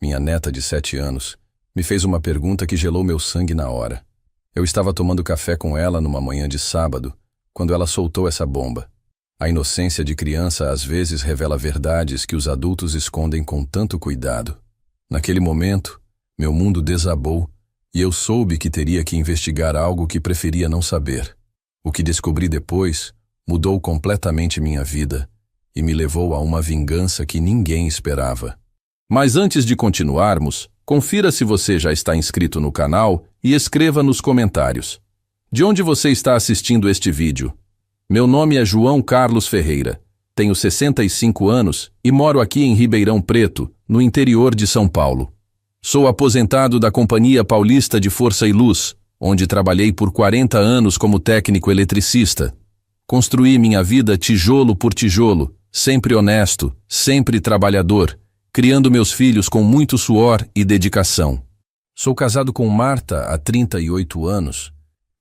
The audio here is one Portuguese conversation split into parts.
minha neta de 7 anos, me fez uma pergunta que gelou meu sangue na hora. Eu estava tomando café com ela numa manhã de sábado, quando ela soltou essa bomba. A inocência de criança às vezes revela verdades que os adultos escondem com tanto cuidado. Naquele momento, meu mundo desabou e eu soube que teria que investigar algo que preferia não saber. O que descobri depois mudou completamente minha vida e me levou a uma vingança que ninguém esperava. Mas antes de continuarmos, confira se você já está inscrito no canal e escreva nos comentários. De onde você está assistindo este vídeo? Meu nome é João Carlos Ferreira, tenho 65 anos e moro aqui em Ribeirão Preto, no interior de São Paulo. Sou aposentado da Companhia Paulista de Força e Luz, onde trabalhei por 40 anos como técnico eletricista. Construí minha vida tijolo por tijolo, sempre honesto, sempre trabalhador, criando meus filhos com muito suor e dedicação. Sou casado com Marta há 38 anos.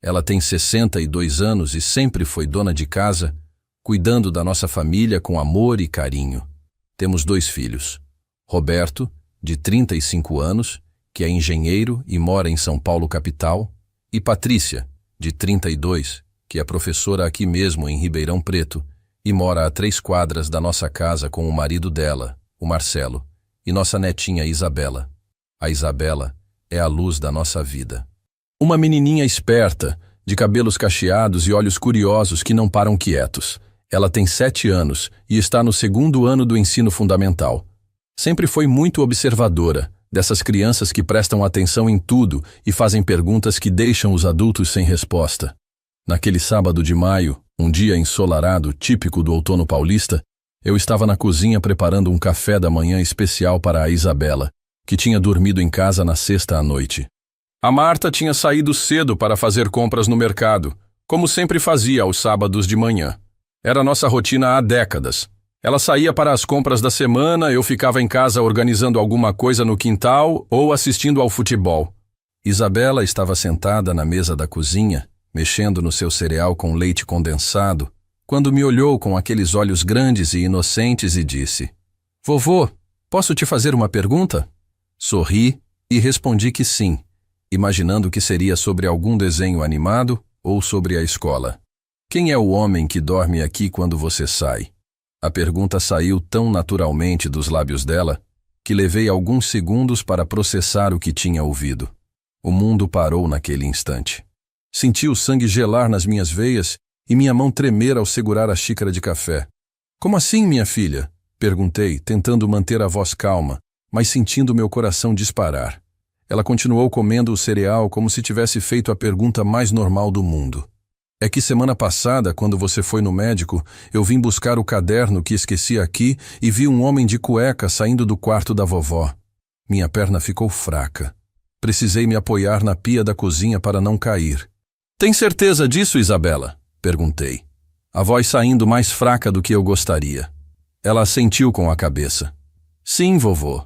Ela tem 62 anos e sempre foi dona de casa, cuidando da nossa família com amor e carinho. Temos 2 filhos. Roberto, de 35 anos, que é engenheiro e mora em São Paulo capital, e Patrícia, de 32, que é professora aqui mesmo em Ribeirão Preto, e mora a 3 quadras da nossa casa com o marido dela, o Marcelo, e nossa netinha Isabela. A Isabela é a luz da nossa vida. Uma menininha esperta, de cabelos cacheados e olhos curiosos que não param quietos. Ela tem 7 anos e está no 2º ano do ensino fundamental. Sempre foi muito observadora, dessas crianças que prestam atenção em tudo e fazem perguntas que deixam os adultos sem resposta. Naquele sábado de maio, um dia ensolarado típico do outono paulista, eu estava na cozinha preparando um café da manhã especial para a Isabela, que tinha dormido em casa na sexta à noite. A Marta tinha saído cedo para fazer compras no mercado, como sempre fazia aos sábados de manhã. Era nossa rotina há décadas. Ela saía para as compras da semana, eu ficava em casa organizando alguma coisa no quintal ou assistindo ao futebol. Isabela estava sentada na mesa da cozinha, mexendo no seu cereal com leite condensado, quando me olhou com aqueles olhos grandes e inocentes e disse: "Vovô, posso te fazer uma pergunta?" Sorri e respondi que sim, imaginando que seria sobre algum desenho animado ou sobre a escola. "Quem é o homem que dorme aqui quando você sai?" A pergunta saiu tão naturalmente dos lábios dela que levei alguns segundos para processar o que tinha ouvido. O mundo parou naquele instante. Senti o sangue gelar nas minhas veias e minha mão tremer ao segurar a xícara de café. "Como assim, minha filha?" perguntei, tentando manter a voz calma, mas sentindo meu coração disparar. Ela continuou comendo o cereal como se tivesse feito a pergunta mais normal do mundo. "É que semana passada, quando você foi no médico, eu vim buscar o caderno que esqueci aqui e vi um homem de cueca saindo do quarto da vovó. Minha perna ficou fraca. Precisei me apoiar na pia da cozinha para não cair." "Tem certeza disso, Isabela?" perguntei, a voz saindo mais fraca do que eu gostaria. Ela assentiu com a cabeça. "Sim, vovô.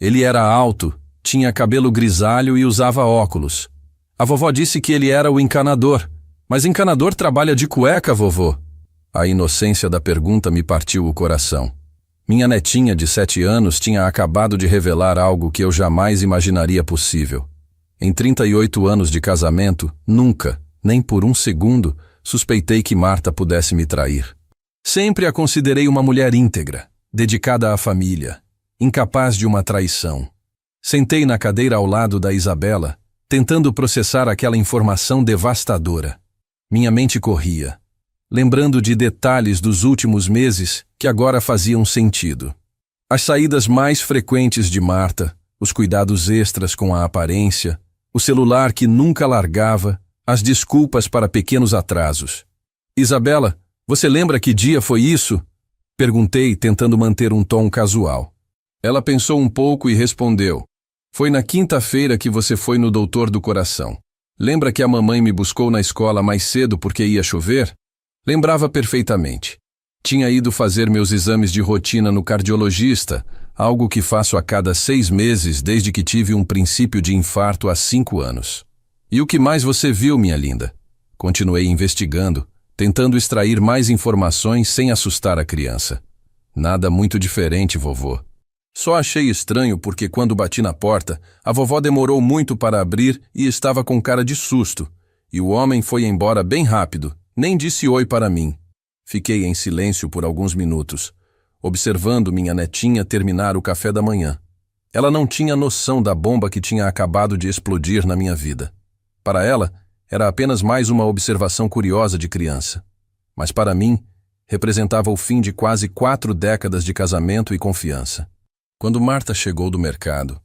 Ele era alto, tinha cabelo grisalho e usava óculos. A vovó disse que ele era o encanador. Mas encanador trabalha de cueca, vovô?" A inocência da pergunta me partiu o coração. Minha netinha de 7 anos tinha acabado de revelar algo que eu jamais imaginaria possível. Em 38 anos de casamento, nunca, nem por um segundo, suspeitei que Marta pudesse me trair. Sempre a considerei uma mulher íntegra, dedicada à família, incapaz de uma traição. Sentei na cadeira ao lado da Isabela, tentando processar aquela informação devastadora. Minha mente corria, lembrando de detalhes dos últimos meses que agora faziam sentido. As saídas mais frequentes de Marta, os cuidados extras com a aparência, o celular que nunca largava, as desculpas para pequenos atrasos. "Isabela, você lembra que dia foi isso?" perguntei, tentando manter um tom casual. Ela pensou um pouco e respondeu: "Foi na quinta-feira que você foi no doutor do coração. Lembra que a mamãe me buscou na escola mais cedo porque ia chover?" Lembrava perfeitamente. Tinha ido fazer meus exames de rotina no cardiologista, algo que faço a cada 6 meses desde que tive um princípio de infarto há 5 anos. "E o que mais você viu, minha linda?" Continuei investigando, tentando extrair mais informações sem assustar a criança. "Nada muito diferente, vovô. Só achei estranho porque quando bati na porta, a vovó demorou muito para abrir e estava com cara de susto. E o homem foi embora bem rápido, nem disse oi para mim. Fiquei em silêncio por alguns minutos, observando minha netinha terminar o café da manhã. Ela não tinha noção da bomba que tinha acabado de explodir na minha vida. Para ela, era apenas mais uma observação curiosa de criança. Mas para mim, representava o fim de quase 4 décadas de casamento e confiança. Quando Marta chegou do mercado,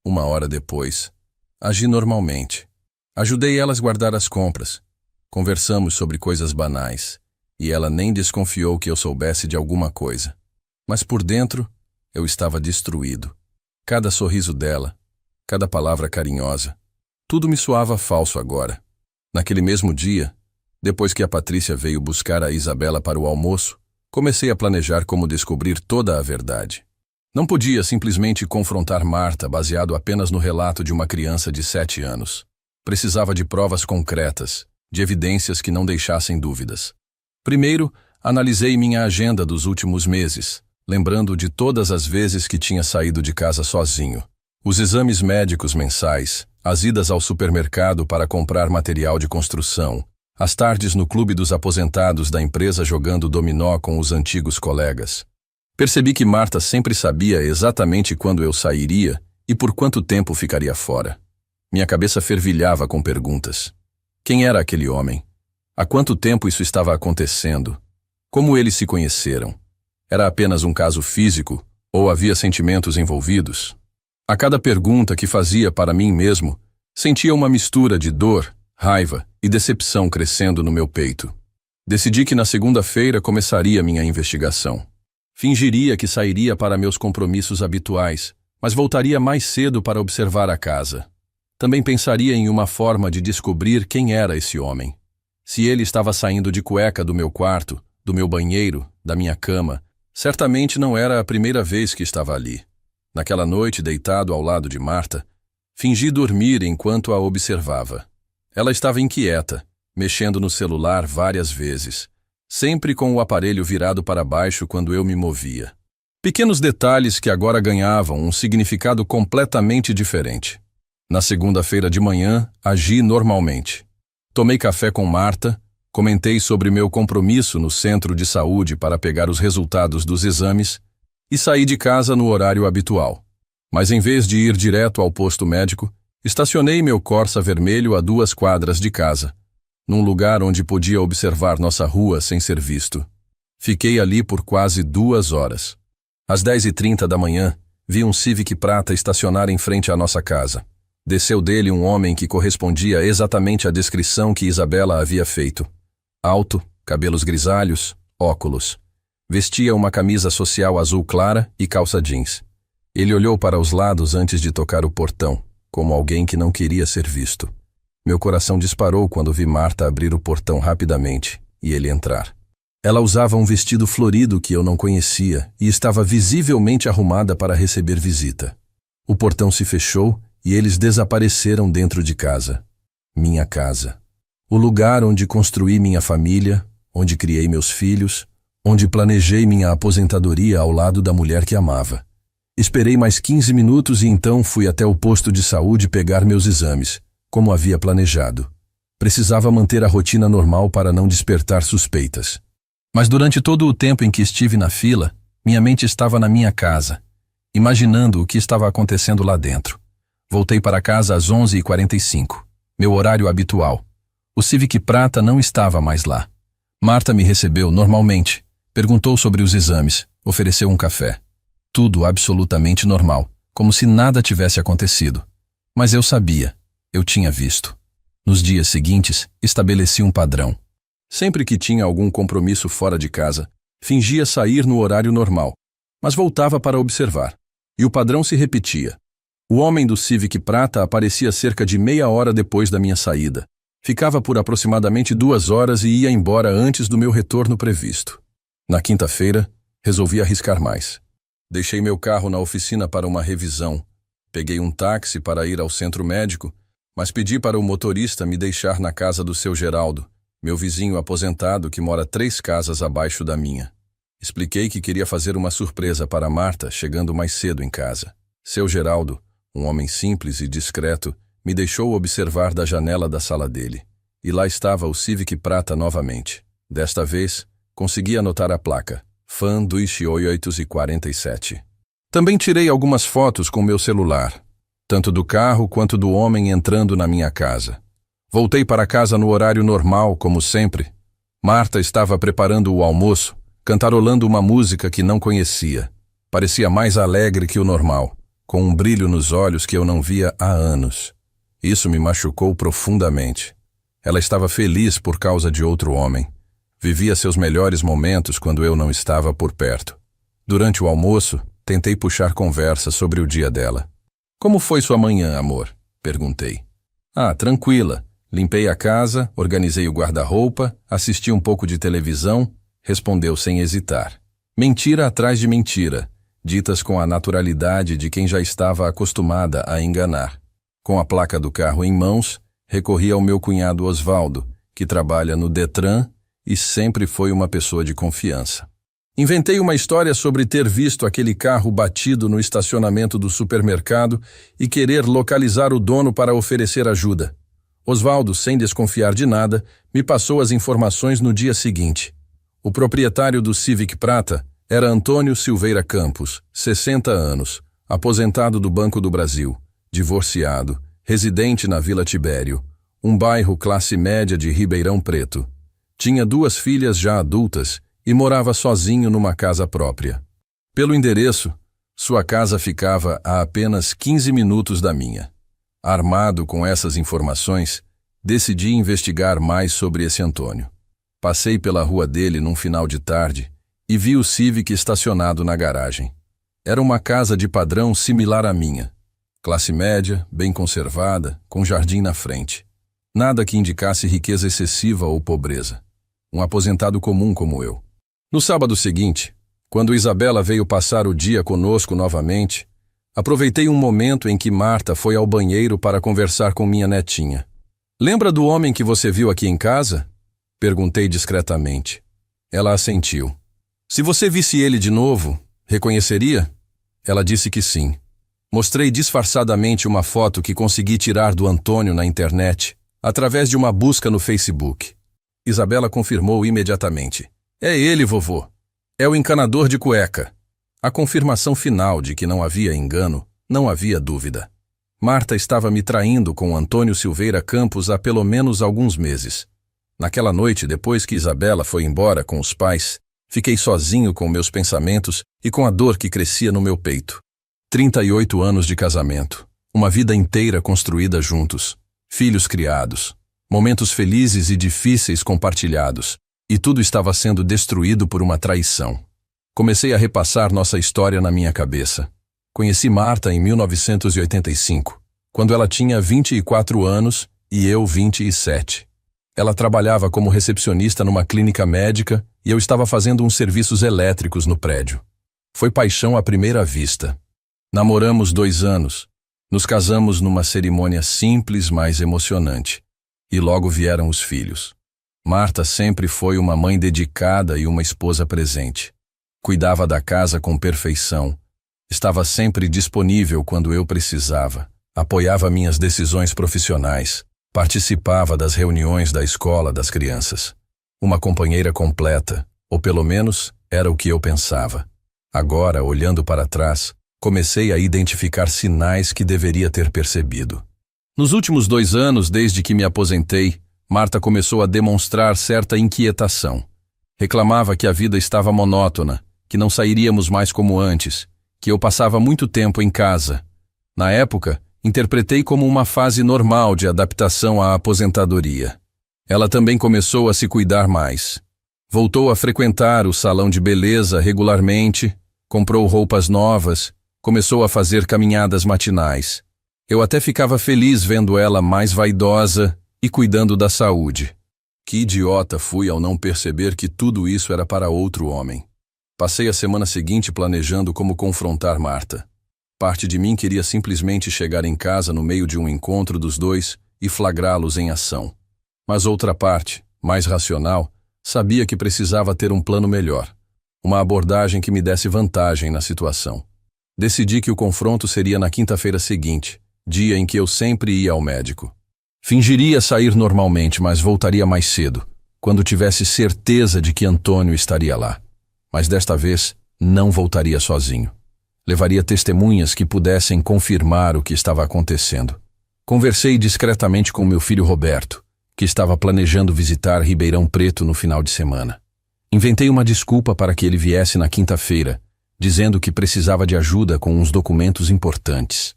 1 hora depois, agi normalmente. Ajudei ela a guardar as compras. Conversamos sobre coisas banais, e ela nem desconfiou que eu soubesse de alguma coisa. Mas por dentro, eu estava destruído. Cada sorriso dela, cada palavra carinhosa, tudo me soava falso agora. Naquele mesmo dia, depois que a Patrícia veio buscar a Isabela para o almoço, comecei a planejar como descobrir toda a verdade. Não podia simplesmente confrontar Marta baseado apenas no relato de uma criança de 7 anos. Precisava de provas concretas, de evidências que não deixassem dúvidas. Primeiro, analisei minha agenda dos últimos meses, lembrando de todas as vezes que tinha saído de casa sozinho. Os exames médicos mensais, as idas ao supermercado para comprar material de construção, as tardes no clube dos aposentados da empresa jogando dominó com os antigos colegas. Percebi que Marta sempre sabia exatamente quando eu sairia e por quanto tempo ficaria fora. Minha cabeça fervilhava com perguntas. Quem era aquele homem? Há quanto tempo isso estava acontecendo? Como eles se conheceram? Era apenas um caso físico ou havia sentimentos envolvidos? A cada pergunta que fazia para mim mesmo, sentia uma mistura de dor, raiva e decepção crescendo no meu peito. Decidi que na segunda-feira começaria minha investigação. Fingiria que sairia para meus compromissos habituais, mas voltaria mais cedo para observar a casa. Também pensaria em uma forma de descobrir quem era esse homem. Se ele estava saindo de cueca do meu quarto, do meu banheiro, da minha cama, certamente não era a primeira vez que estava ali. Naquela noite, deitado ao lado de Marta, fingi dormir enquanto a observava. Ela estava inquieta, mexendo no celular várias vezes, sempre com o aparelho virado para baixo quando eu me movia. Pequenos detalhes que agora ganhavam um significado completamente diferente. Na segunda-feira de manhã, agi normalmente. Tomei café com Marta, comentei sobre meu compromisso no centro de saúde para pegar os resultados dos exames e saí de casa no horário habitual. Mas em vez de ir direto ao posto médico, estacionei meu Corsa vermelho a 2 quadras de casa, num lugar onde podia observar nossa rua sem ser visto. Fiquei ali por quase 2 horas. Às 10h30 da manhã, vi um Civic prata estacionar em frente à nossa casa. Desceu dele um homem que correspondia exatamente à descrição que Isabela havia feito. Alto, cabelos grisalhos, óculos. Vestia uma camisa social azul clara e calça jeans. Ele olhou para os lados antes de tocar o portão, como alguém que não queria ser visto. Meu coração disparou quando vi Marta abrir o portão rapidamente e ele entrar. Ela usava um vestido florido que eu não conhecia e estava visivelmente arrumada para receber visita. O portão se fechou e eles desapareceram dentro de casa. Minha casa. O lugar onde construí minha família, onde criei meus filhos, onde planejei minha aposentadoria ao lado da mulher que amava. Esperei mais 15 minutos e então fui até o posto de saúde pegar meus exames, como havia planejado. Precisava manter a rotina normal para não despertar suspeitas. Mas durante todo o tempo em que estive na fila, minha mente estava na minha casa, imaginando o que estava acontecendo lá dentro. Voltei para casa às 11h45, meu horário habitual. O Civic prata não estava mais lá. Marta me recebeu normalmente, perguntou sobre os exames, ofereceu um café. Tudo absolutamente normal, como se nada tivesse acontecido. Mas eu sabia, eu tinha visto. Nos dias seguintes, estabeleci um padrão. Sempre que tinha algum compromisso fora de casa, fingia sair no horário normal, mas voltava para observar. E o padrão se repetia. O homem do Civic prata aparecia cerca de meia hora depois da minha saída. Ficava por aproximadamente 2 horas e ia embora antes do meu retorno previsto. Na quinta-feira, resolvi arriscar mais. Deixei meu carro na oficina para uma revisão. Peguei um táxi para ir ao centro médico, mas pedi para o motorista me deixar na casa do seu Geraldo, meu vizinho aposentado que mora 3 casas abaixo da minha. Expliquei que queria fazer uma surpresa para Marta, chegando mais cedo em casa. Seu Geraldo, um homem simples e discreto, me deixou observar da janela da sala dele. E lá estava o Civic prata novamente. Desta vez, consegui anotar a placa, fã 2847. Também tirei algumas fotos com meu celular, tanto do carro quanto do homem entrando na minha casa. Voltei para casa no horário normal, como sempre. Marta estava preparando o almoço, cantarolando uma música que não conhecia. Parecia mais alegre que o normal, com um brilho nos olhos que eu não via há anos. Isso me machucou profundamente. Ela estava feliz por causa de outro homem. Vivia seus melhores momentos quando eu não estava por perto. Durante o almoço, tentei puxar conversa sobre o dia dela. Como foi sua manhã, amor? Perguntei. Tranquila. Limpei a casa, organizei o guarda-roupa, assisti um pouco de televisão, respondeu sem hesitar. Mentira atrás de mentira, ditas com a naturalidade de quem já estava acostumada a enganar. Com a placa do carro em mãos, recorri ao meu cunhado Osvaldo, que trabalha no Detran e sempre foi uma pessoa de confiança. Inventei uma história sobre ter visto aquele carro batido no estacionamento do supermercado e querer localizar o dono para oferecer ajuda. Osvaldo, sem desconfiar de nada, me passou as informações no dia seguinte. O proprietário do Civic prata era Antônio Silveira Campos, 60 anos, aposentado do Banco do Brasil, divorciado, residente na Vila Tibério, um bairro classe média de Ribeirão Preto. Tinha 2 filhas já adultas e morava sozinho numa casa própria. Pelo endereço, sua casa ficava a apenas 15 minutos da minha. Armado com essas informações, decidi investigar mais sobre esse Antônio. Passei pela rua dele num final de tarde e vi o Civic estacionado na garagem. Era uma casa de padrão similar à minha. Classe média, bem conservada, com jardim na frente. Nada que indicasse riqueza excessiva ou pobreza. Um aposentado comum como eu. No sábado seguinte, quando Isabela veio passar o dia conosco novamente, aproveitei um momento em que Marta foi ao banheiro para conversar com minha netinha. Lembra do homem que você viu aqui em casa? Perguntei discretamente. Ela assentiu. Se você visse ele de novo, reconheceria? Ela disse que sim. Mostrei disfarçadamente uma foto que consegui tirar do Antônio na internet, através de uma busca no Facebook. Isabela confirmou imediatamente. É ele, vovô. É o encanador de cueca. A confirmação final de que não havia engano, não havia dúvida. Marta estava me traindo com Antônio Silveira Campos há pelo menos alguns meses. Naquela noite, depois que Isabela foi embora com os pais, fiquei sozinho com meus pensamentos e com a dor que crescia no meu peito. 38 anos de casamento, uma vida inteira construída juntos, filhos criados, momentos felizes e difíceis compartilhados, e tudo estava sendo destruído por uma traição. Comecei a repassar nossa história na minha cabeça. Conheci Marta em 1985, quando ela tinha 24 anos e eu 27. Ela trabalhava como recepcionista numa clínica médica e eu estava fazendo uns serviços elétricos no prédio. Foi paixão à primeira vista. Namoramos 2 anos. Nos casamos numa cerimônia simples, mas emocionante. E logo vieram os filhos. Marta sempre foi uma mãe dedicada e uma esposa presente. Cuidava da casa com perfeição. Estava sempre disponível quando eu precisava. Apoiava minhas decisões profissionais. Participava das reuniões da escola das crianças. Uma companheira completa, ou pelo menos era o que eu pensava. Agora, olhando para trás, comecei a identificar sinais que deveria ter percebido. Nos últimos 2 anos, desde que me aposentei, Marta começou a demonstrar certa inquietação. Reclamava que a vida estava monótona, que não sairíamos mais como antes, que eu passava muito tempo em casa. Na época, interpretei como uma fase normal de adaptação à aposentadoria. Ela também começou a se cuidar mais. Voltou a frequentar o salão de beleza regularmente, comprou roupas novas, começou a fazer caminhadas matinais. Eu até ficava feliz vendo ela mais vaidosa e cuidando da saúde. Que idiota fui ao não perceber que tudo isso era para outro homem. Passei a semana seguinte planejando como confrontar Marta. Parte de mim queria simplesmente chegar em casa no meio de um encontro dos dois e flagrá-los em ação. Mas outra parte, mais racional, sabia que precisava ter um plano melhor. Uma abordagem que me desse vantagem na situação. Decidi que o confronto seria na quinta-feira seguinte, dia em que eu sempre ia ao médico. Fingiria sair normalmente, mas voltaria mais cedo, quando tivesse certeza de que Antônio estaria lá. Mas desta vez, não voltaria sozinho. Levaria testemunhas que pudessem confirmar o que estava acontecendo. Conversei discretamente com meu filho Roberto, que estava planejando visitar Ribeirão Preto no final de semana. Inventei uma desculpa para que ele viesse na quinta-feira, dizendo que precisava de ajuda com uns documentos importantes.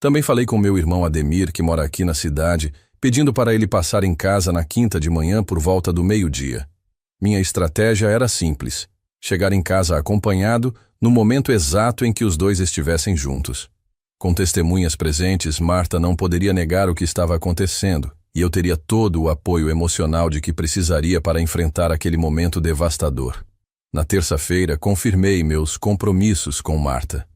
Também falei com meu irmão Ademir, que mora aqui na cidade, pedindo para ele passar em casa na quinta de manhã por volta do meio-dia. Minha estratégia era simples: chegar em casa acompanhado no momento exato em que os dois estivessem juntos. Com testemunhas presentes, Marta não poderia negar o que estava acontecendo, e eu teria todo o apoio emocional de que precisaria para enfrentar aquele momento devastador. Na terça-feira, confirmei meus compromissos com Marta.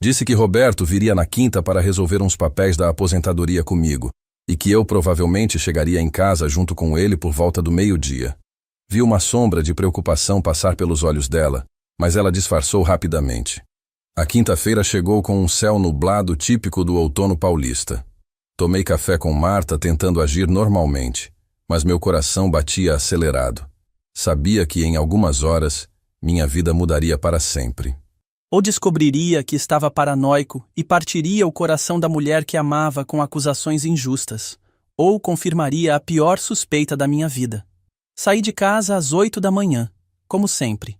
Disse que Roberto viria na quinta para resolver uns papéis da aposentadoria comigo, e que eu provavelmente chegaria em casa junto com ele por volta do meio-dia. Vi uma sombra de preocupação passar pelos olhos dela, mas ela disfarçou rapidamente. A quinta-feira chegou com um céu nublado típico do outono paulista. Tomei café com Marta tentando agir normalmente, mas meu coração batia acelerado. Sabia que em algumas horas minha vida mudaria para sempre. Ou descobriria que estava paranoico e partiria o coração da mulher que amava com acusações injustas, ou confirmaria a pior suspeita da minha vida. Saí de casa às 8 da manhã, como sempre.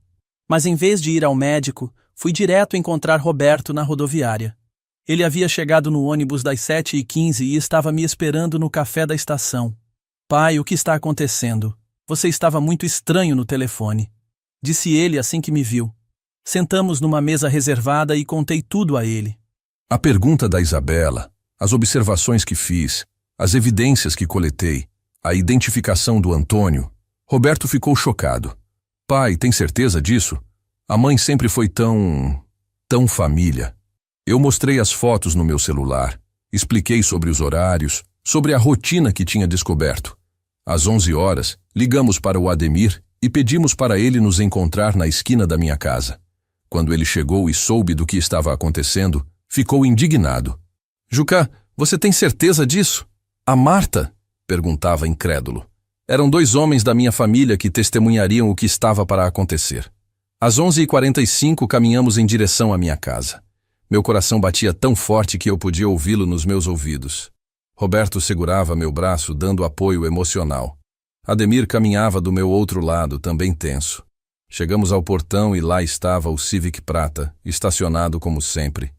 Mas em vez de ir ao médico, fui direto encontrar Roberto na rodoviária. Ele havia chegado no ônibus das 7h15 e estava me esperando no café da estação. "Pai, o que está acontecendo? Você estava muito estranho no telefone", disse ele assim que me viu. Sentamos numa mesa reservada e contei tudo a ele. A pergunta da Isabela, as observações que fiz, as evidências que coletei, a identificação do Antônio, Roberto ficou chocado. "Pai, tem certeza disso? A mãe sempre foi tão família." Eu mostrei as fotos no meu celular, expliquei sobre os horários, sobre a rotina que tinha descoberto. Às 11 horas, ligamos para o Ademir e pedimos para ele nos encontrar na esquina da minha casa. Quando ele chegou e soube do que estava acontecendo, ficou indignado. "Juca, você tem certeza disso?" "A Marta?" perguntava incrédulo. Eram 2 homens da minha família que testemunhariam o que estava para acontecer. Às 11h45 caminhamos em direção à minha casa. Meu coração batia tão forte que eu podia ouvi-lo nos meus ouvidos. Roberto segurava meu braço, dando apoio emocional. Ademir caminhava do meu outro lado, também tenso. Chegamos ao portão e lá estava o Civic prata, estacionado como sempre.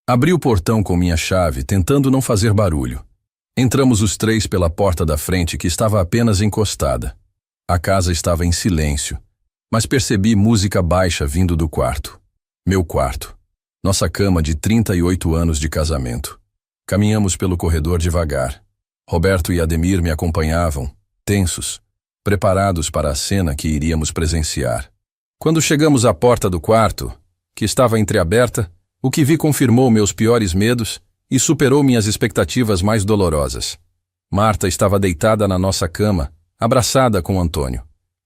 Abri o portão com minha chave, tentando não fazer barulho. Entramos os 3 pela porta da frente, que estava apenas encostada. A casa estava em silêncio, mas percebi música baixa vindo do quarto. Meu quarto. Nossa cama de 38 anos de casamento. Caminhamos pelo corredor devagar. Roberto e Ademir me acompanhavam, tensos, preparados para a cena que iríamos presenciar. Quando chegamos à porta do quarto, que estava entreaberta, o que vi confirmou meus piores medos e superou minhas expectativas mais dolorosas. Marta estava deitada na nossa cama, abraçada com Antônio.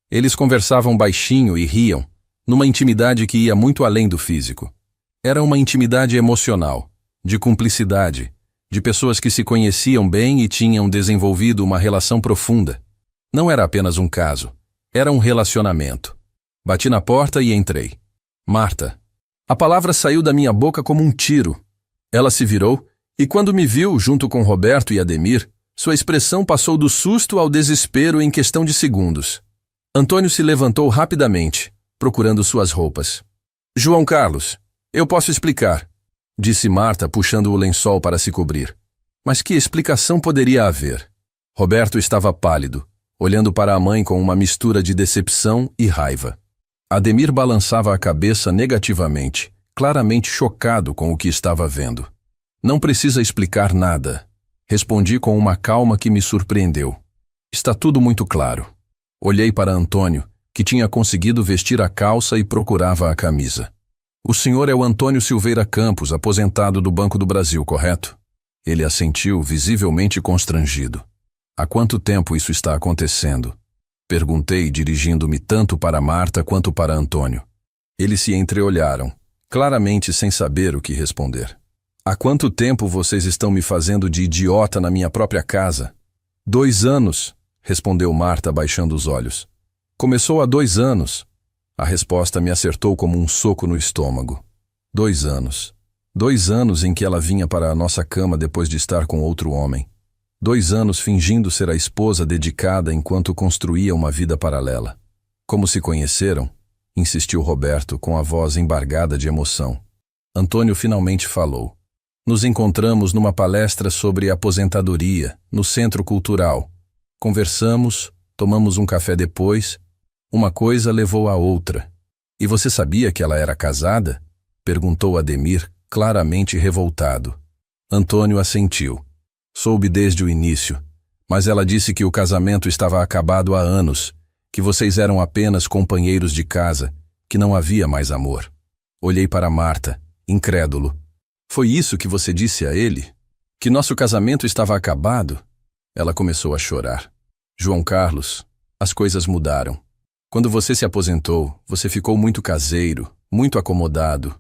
Eles conversavam baixinho e riam, numa intimidade que ia muito além do físico. Era uma intimidade emocional, de cumplicidade, de pessoas que se conheciam bem e tinham desenvolvido uma relação profunda. Não era apenas um caso, era um relacionamento. Bati na porta e entrei. "Marta." A palavra saiu da minha boca como um tiro. Ela se virou e quando me viu junto com Roberto e Ademir, sua expressão passou do susto ao desespero em questão de segundos. Antônio se levantou rapidamente, procurando suas roupas. "João Carlos, eu posso explicar", disse Marta, puxando o lençol para se cobrir. Mas que explicação poderia haver? Roberto estava pálido, olhando para a mãe com uma mistura de decepção e raiva. Ademir balançava a cabeça negativamente, claramente chocado com o que estava vendo. "Não precisa explicar nada", respondi com uma calma que me surpreendeu. "Está tudo muito claro." Olhei para Antônio, que tinha conseguido vestir a calça e procurava a camisa. "O senhor é o Antônio Silveira Campos, aposentado do Banco do Brasil, correto?" Ele assentiu, visivelmente constrangido. "Há quanto tempo isso está acontecendo?" Perguntei, dirigindo-me tanto para Marta quanto para Antônio. Eles se entreolharam, claramente sem saber o que responder. Há quanto tempo vocês estão me fazendo de idiota na minha própria casa? 2 anos, respondeu Marta baixando os olhos. Começou há 2 anos. A resposta me acertou como um soco no estômago. 2 anos. 2 anos em que ela vinha para a nossa cama depois de estar com outro homem. 2 anos fingindo ser a esposa dedicada enquanto construía uma vida paralela. Como se conheceram? Insistiu Roberto com a voz embargada de emoção. Antônio finalmente falou. Nos encontramos numa palestra sobre aposentadoria, no Centro Cultural. Conversamos, tomamos um café depois. Uma coisa levou à outra. E você sabia que ela era casada? Perguntou Ademir, claramente revoltado. Antônio assentiu. Soube desde o início, mas ela disse que o casamento estava acabado há anos, que vocês eram apenas companheiros de casa, que não havia mais amor. Olhei para Marta, incrédulo. Foi isso que você disse a ele? Que nosso casamento estava acabado? Ela começou a chorar. João Carlos, as coisas mudaram. Quando você se aposentou, você ficou muito caseiro, muito acomodado.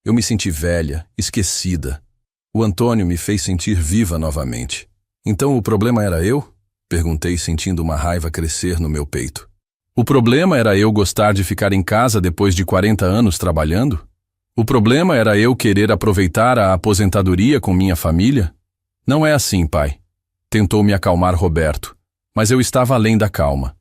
Eu me senti velha, esquecida. O Antônio me fez sentir viva novamente. Então o problema era eu? Perguntei, sentindo uma raiva crescer no meu peito. O problema era eu gostar de ficar em casa depois de 40 anos trabalhando? O problema era eu querer aproveitar a aposentadoria com minha família? Não é assim, pai. Tentou me acalmar Roberto, mas eu estava além da calma.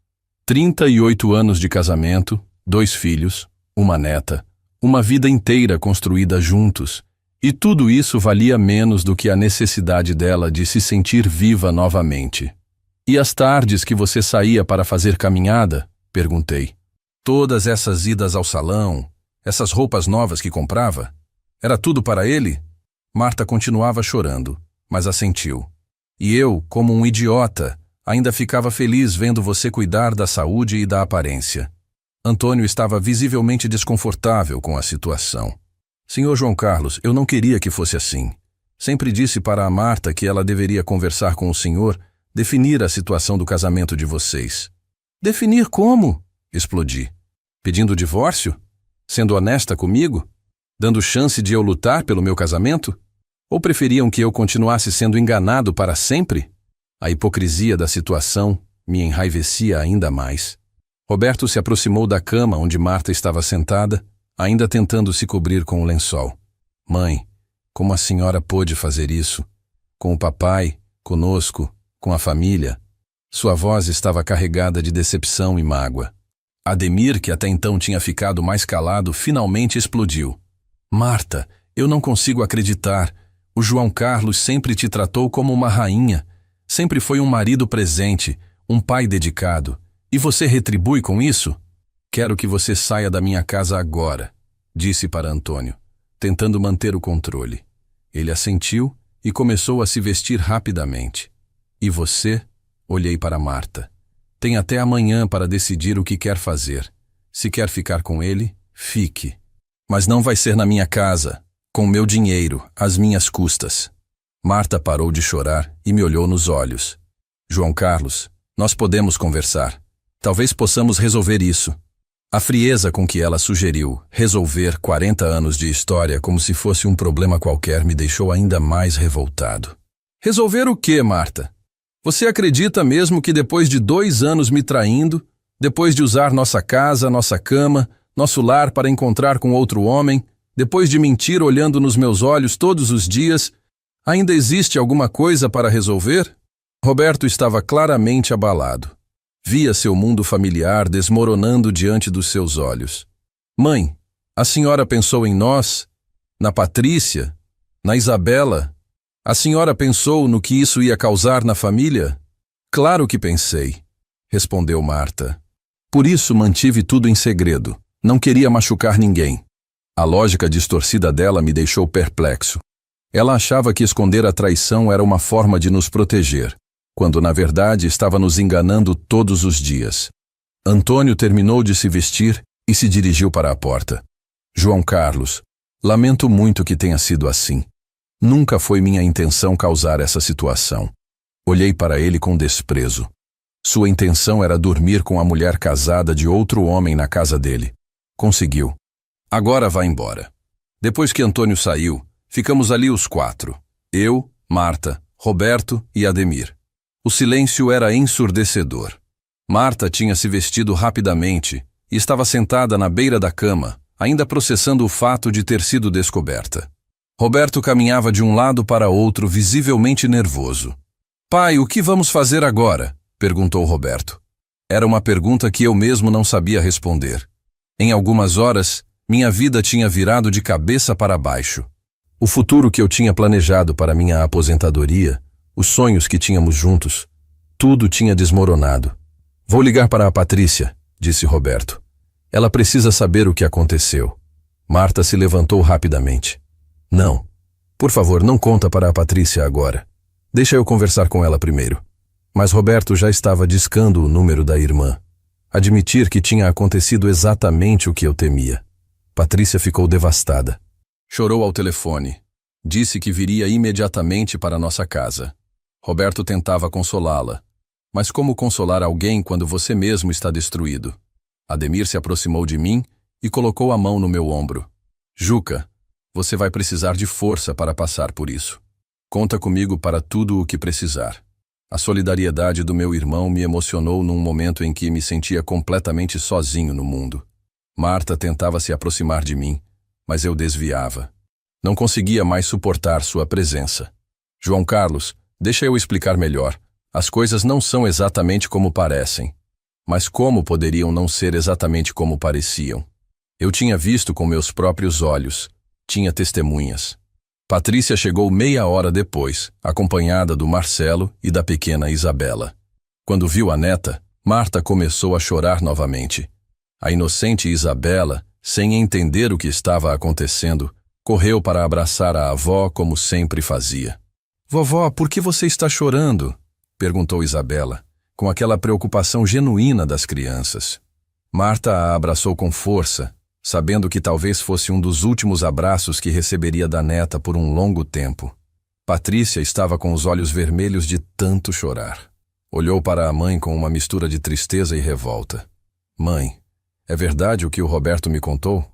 38 anos de casamento, 2 filhos, uma neta, uma vida inteira construída juntos. E tudo isso valia menos do que a necessidade dela de se sentir viva novamente. E as tardes que você saía para fazer caminhada? Perguntei. Todas essas idas ao salão, essas roupas novas que comprava? Era tudo para ele? Marta continuava chorando, mas assentiu. E eu, como um idiota, ainda ficava feliz vendo você cuidar da saúde e da aparência. Antônio estava visivelmente desconfortável com a situação. Senhor João Carlos, eu não queria que fosse assim. Sempre disse para a Marta que ela deveria conversar com o senhor, definir a situação do casamento de vocês. Definir como? Explodi. Pedindo o divórcio? Sendo honesta comigo? Dando chance de eu lutar pelo meu casamento? Ou preferiam que eu continuasse sendo enganado para sempre? A hipocrisia da situação me enraivecia ainda mais. Roberto se aproximou da cama onde Marta estava sentada, ainda tentando se cobrir com o lençol. Mãe, como a senhora pôde fazer isso? Com o papai, conosco, com a família? Sua voz estava carregada de decepção e mágoa. Ademir, que até então tinha ficado mais calado, finalmente explodiu. Marta, eu não consigo acreditar. O João Carlos sempre te tratou como uma rainha. Sempre foi um marido presente, um pai dedicado. E você retribui com isso? Quero que você saia da minha casa agora, disse para Antônio, tentando manter o controle. Ele assentiu e começou a se vestir rapidamente. E você? Olhei para Marta. Tem até amanhã para decidir o que quer fazer. Se quer ficar com ele, fique. Mas não vai ser na minha casa, com meu dinheiro, às minhas custas. Marta parou de chorar e me olhou nos olhos. João Carlos, nós podemos conversar. Talvez possamos resolver isso. A frieza com que ela sugeriu resolver 40 anos de história como se fosse um problema qualquer me deixou ainda mais revoltado. Resolver o quê, Marta? Você acredita mesmo que depois de 2 anos me traindo, depois de usar nossa casa, nossa cama, nosso lar para encontrar com outro homem, depois de mentir olhando nos meus olhos todos os dias, ainda existe alguma coisa para resolver? Roberto estava claramente abalado. Via seu mundo familiar desmoronando diante dos seus olhos. Mãe, a senhora pensou em nós? Na Patrícia? Na Isabela? A senhora pensou no que isso ia causar na família? Claro que pensei, respondeu Marta. Por isso mantive tudo em segredo. Não queria machucar ninguém. A lógica distorcida dela me deixou perplexo. Ela achava que esconder a traição era uma forma de nos proteger, quando na verdade estava nos enganando todos os dias. Antônio terminou de se vestir e se dirigiu para a porta. João Carlos, lamento muito que tenha sido assim. Nunca foi minha intenção causar essa situação. Olhei para ele com desprezo. Sua intenção era dormir com a mulher casada de outro homem na casa dele. Conseguiu. Agora vá embora. Depois que Antônio saiu, ficamos ali os 4. Eu, Marta, Roberto e Ademir. O silêncio era ensurdecedor. Marta tinha se vestido rapidamente e estava sentada na beira da cama, ainda processando o fato de ter sido descoberta. Roberto caminhava de um lado para outro, visivelmente nervoso. "Pai, o que vamos fazer agora?" perguntou Roberto. Era uma pergunta que eu mesmo não sabia responder. Em algumas horas, minha vida tinha virado de cabeça para baixo. O futuro que eu tinha planejado para minha aposentadoria, os sonhos que tínhamos juntos, tudo tinha desmoronado. "Vou ligar para a Patrícia", disse Roberto. "Ela precisa saber o que aconteceu." Marta se levantou rapidamente. "Não. Por favor, não conta para a Patrícia agora. Deixa eu conversar com ela primeiro." Mas Roberto já estava discando o número da irmã. Admitir que tinha acontecido exatamente o que eu temia. Patrícia ficou devastada. Chorou ao telefone. Disse que viria imediatamente para nossa casa. Roberto tentava consolá-la. Mas como consolar alguém quando você mesmo está destruído? Ademir se aproximou de mim e colocou a mão no meu ombro. "Juca, você vai precisar de força para passar por isso. Conta comigo para tudo o que precisar." A solidariedade do meu irmão me emocionou num momento em que me sentia completamente sozinho no mundo. Marta tentava se aproximar de mim, mas eu desviava. Não conseguia mais suportar sua presença. "João Carlos, deixa eu explicar melhor. As coisas não são exatamente como parecem. Mas como poderiam não ser exatamente como pareciam? Eu tinha visto com meus próprios olhos. Tinha testemunhas." Patrícia chegou meia hora depois, acompanhada do Marcelo e da pequena Isabela. Quando viu a neta, Marta começou a chorar novamente. A inocente Isabela, sem entender o que estava acontecendo, correu para abraçar a avó como sempre fazia. "Vovó, por que você está chorando?" perguntou Isabela, com aquela preocupação genuína das crianças. Marta a abraçou com força, sabendo que talvez fosse um dos últimos abraços que receberia da neta por um longo tempo. Patrícia estava com os olhos vermelhos de tanto chorar. Olhou para a mãe com uma mistura de tristeza e revolta. "Mãe, é verdade o que o Roberto me contou?"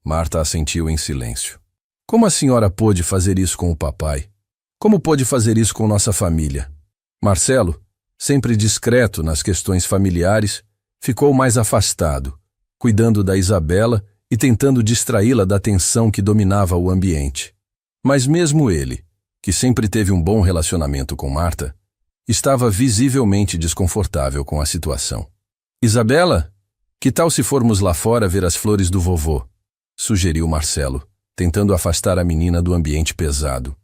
Marta assentiu em silêncio. "Como a senhora pôde fazer isso com o papai? Como pôde fazer isso com nossa família?" Marcelo, sempre discreto nas questões familiares, ficou mais afastado, cuidando da Isabela e tentando distraí-la da tensão que dominava o ambiente. Mas mesmo ele, que sempre teve um bom relacionamento com Marta, estava visivelmente desconfortável com a situação. "Isabela, que tal se formos lá fora ver as flores do vovô?" sugeriu Marcelo, tentando afastar a menina do ambiente pesado.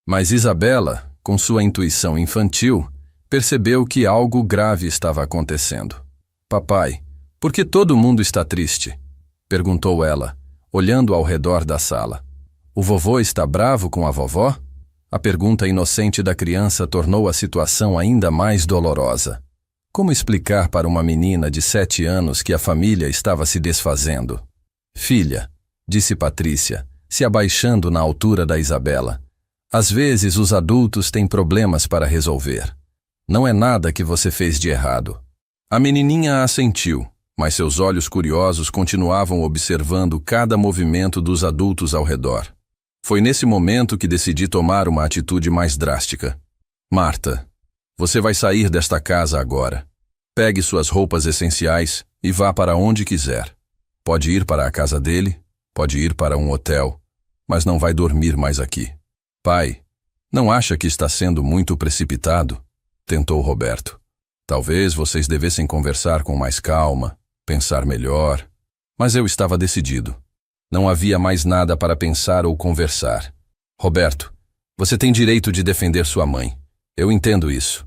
Mas Isabela, com sua intuição infantil, percebeu que algo grave estava acontecendo. "Papai, por que todo mundo está triste?" perguntou ela, olhando ao redor da sala. "O vovô está bravo com a vovó?" A pergunta inocente da criança tornou a situação ainda mais dolorosa. Como explicar para uma menina de 7 anos que a família estava se desfazendo? "Filha", disse Patrícia, se abaixando na altura da Isabela, "às vezes os adultos têm problemas para resolver. Não é nada que você fez de errado." A menininha assentiu, mas seus olhos curiosos continuavam observando cada movimento dos adultos ao redor. Foi nesse momento que decidi tomar uma atitude mais drástica. "Marta, você vai sair desta casa agora. Pegue suas roupas essenciais e vá para onde quiser. Pode ir para a casa dele, pode ir para um hotel, mas não vai dormir mais aqui." "Pai, não acha que está sendo muito precipitado?" tentou Roberto. "Talvez vocês devessem conversar com mais calma, pensar melhor." Mas eu estava decidido. Não havia mais nada para pensar ou conversar. "Roberto, você tem direito de defender sua mãe. Eu entendo isso.